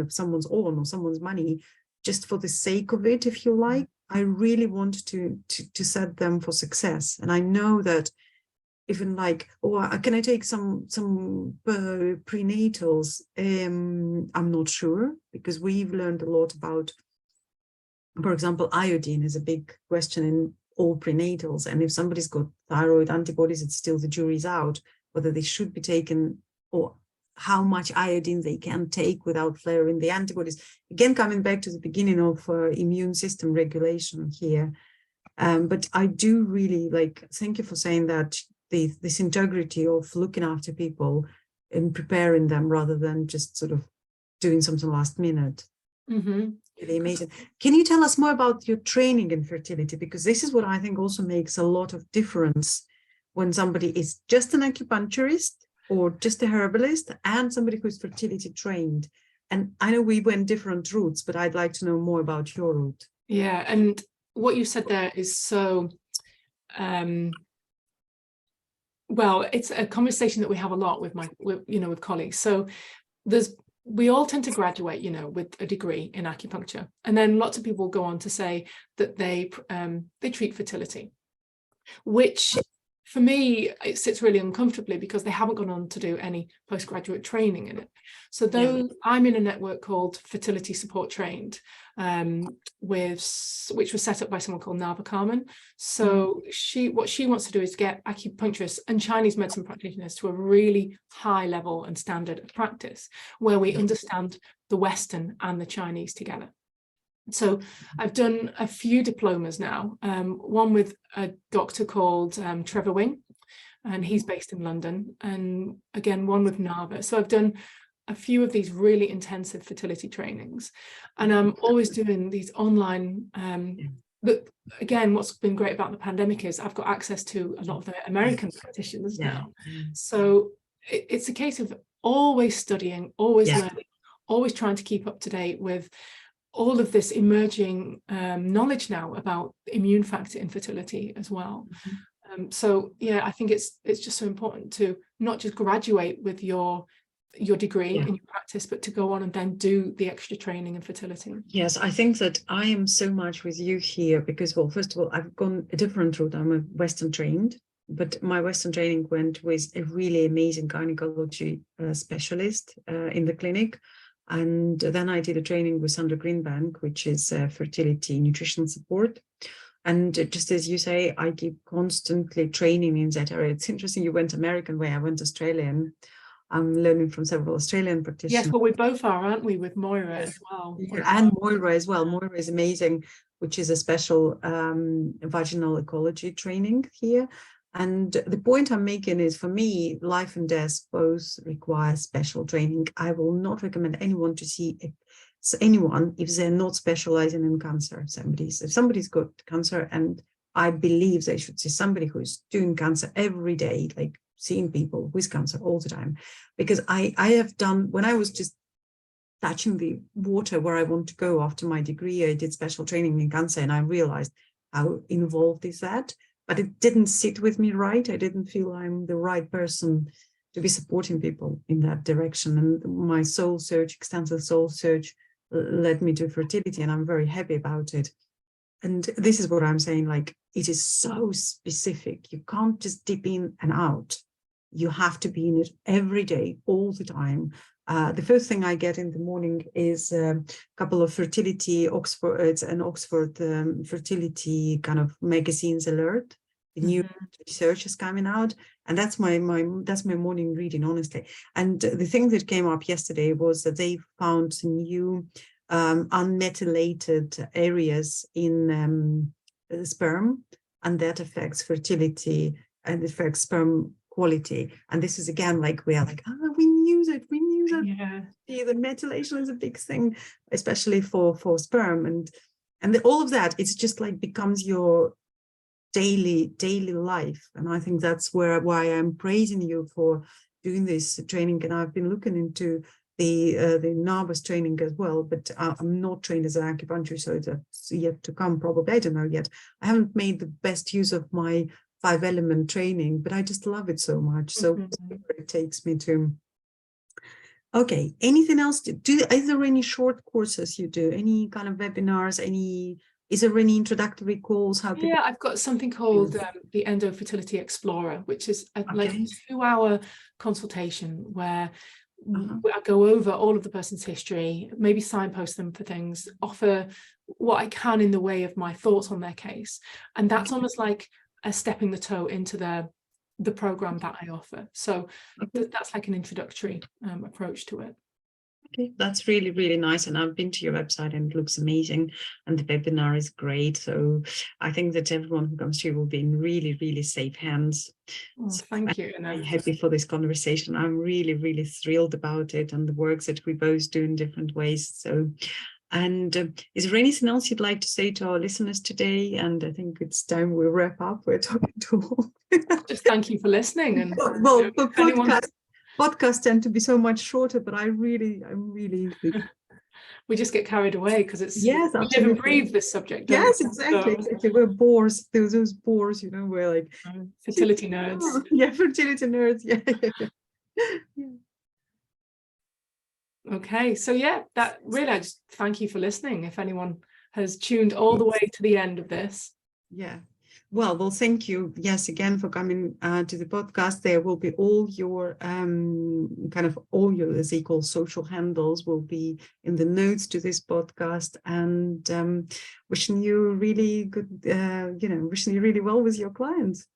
someone's own or someone's money just for the sake of it, if you like. I really want to set them for success. And I know that even like, can I take some prenatals? I'm not sure, because we've learned a lot about, for example, iodine is a big question in all prenatals. And if somebody's got thyroid antibodies, it's still, the jury's out whether they should be taken, or how much iodine they can take without flaring the antibodies. Again, coming back to the beginning of immune system regulation here. But I do really thank you for saying that, this integrity of looking after people and preparing them rather than just sort of doing something last minute. Really amazing. Can you tell us more about your training in fertility? Because this is what I think also makes a lot of difference when somebody is just an acupuncturist or just a herbalist and somebody who's fertility trained. And I know we went different routes, but I'd like to know more about your route. Yeah, and what you said there is so, well, it's a conversation that we have a lot with with colleagues. So there's we all tend to graduate, you know, with a degree in acupuncture, and then lots of people go on to say that they treat fertility, which for me, it sits really uncomfortably because they haven't gone on to do any postgraduate training in it. So though I'm in a network called Fertility Support Trained, which was set up by someone called Nava Carmen. So what she wants to do is get acupuncturists and Chinese medicine practitioners to a really high level and standard of practice where we understand the Western and the Chinese together. So I've done a few diplomas now, one with a doctor called Trevor Wing, and he's based in London, and again, one with Nava. So I've done a few of these really intensive fertility trainings, and I'm always doing these online. But again, what's been great about the pandemic is I've got access to a lot of the American practitioners now. So it's a case of always studying, always learning, always trying to keep up to date with all of this emerging knowledge now about the immune factor infertility as well. So yeah, I think it's just so important to not just graduate with your degree in your practice, but to go on and then do the extra training in fertility. Yes, I think that I am so much with you here because, well, first of all, I've gone a different route. I'm a Western trained, but my Western training went with a really amazing gynecology specialist in the clinic. And then I did a training with Sandra Greenbank, which is fertility nutrition support. And just as you say, I keep constantly training in that area. It's interesting you went American way, I went Australian. I'm learning from several Australian practitioners. Yes, well, we both are, aren't we, with Moira as well? Yeah, and Moira as well. Moira is amazing, which is a special vaginal ecology training here. And the point I'm making is, for me, life and death both require special training. I will not recommend anyone to see anyone if they're not specializing in cancer. If somebody's got cancer, and I believe they should see somebody who is doing cancer every day, like seeing people with cancer all the time. Because I have done, when I was just touching the water where I want to go after my degree, I did special training in cancer, and I realized how involved is that. But it didn't sit with me right. I didn't feel I'm the right person to be supporting people in that direction. And my soul search, extensive soul search, led me to fertility, and I'm very happy about it. And this is what I'm saying, like, it is so specific. You can't just dip in and out. You have to be in it every day, all the time. The first thing I get in the morning is a couple of fertility Oxford fertility kind of magazines alert. The new research is coming out, and that's my morning reading, honestly. And the thing that came up yesterday was that they found some new unmethylated areas in sperm, and that affects fertility and affects sperm quality. And this is again, like, we are like, we knew that. Yeah, the methylation is a big thing, especially for sperm, and all of that. It's just like becomes your daily life. And I think that's why I'm praising you for doing this training. And I've been looking into the Nava's training as well, but I'm not trained as an acupuncturist, so it's yet to come, probably. I don't know yet. I haven't made the best use of my 5-element training, but I just love it so much. So it takes me to. Okay, anything else? Is there any short courses you do? Any kind of webinars? Is there any introductory calls? Yeah, I've got something called the Endo Fertility Explorer, which is like a 2-hour consultation where I go over all of the person's history, maybe signpost them for things, offer what I can in the way of my thoughts on their case. And that's almost like a stepping the toe into the program that I offer. So that's like an introductory approach to it. Okay, that's really, really nice. And I've been to your website and it looks amazing. And the webinar is great. So I think that everyone who comes to you will be in really, really safe hands. Oh, so thank you. I'm happy for this conversation. I'm really, really thrilled about it and the works that we both do in different ways. So, and is there anything else you'd like to say to our listeners today? And I think it's time we wrap up. We're talking to all. Just thank you for listening. And well, podcasts tend to be so much shorter, but I'm really we just get carried away because it's we live and breathe this subject. Yes, exactly. We're bores. Those bores, we're like fertility nerds. Yeah, fertility nerds. Yeah. Okay, so yeah, that really, I just thank you for listening. If anyone has tuned all the way to the end of this. Yeah. Well, thank you, yes, again for coming to the podcast. There will be all your all your social handles will be in the notes to this podcast, and wishing you really good, wishing you really well with your clients.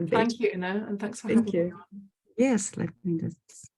Thank you, Inna, and thanks for Thank having me you. on. Yes, let me just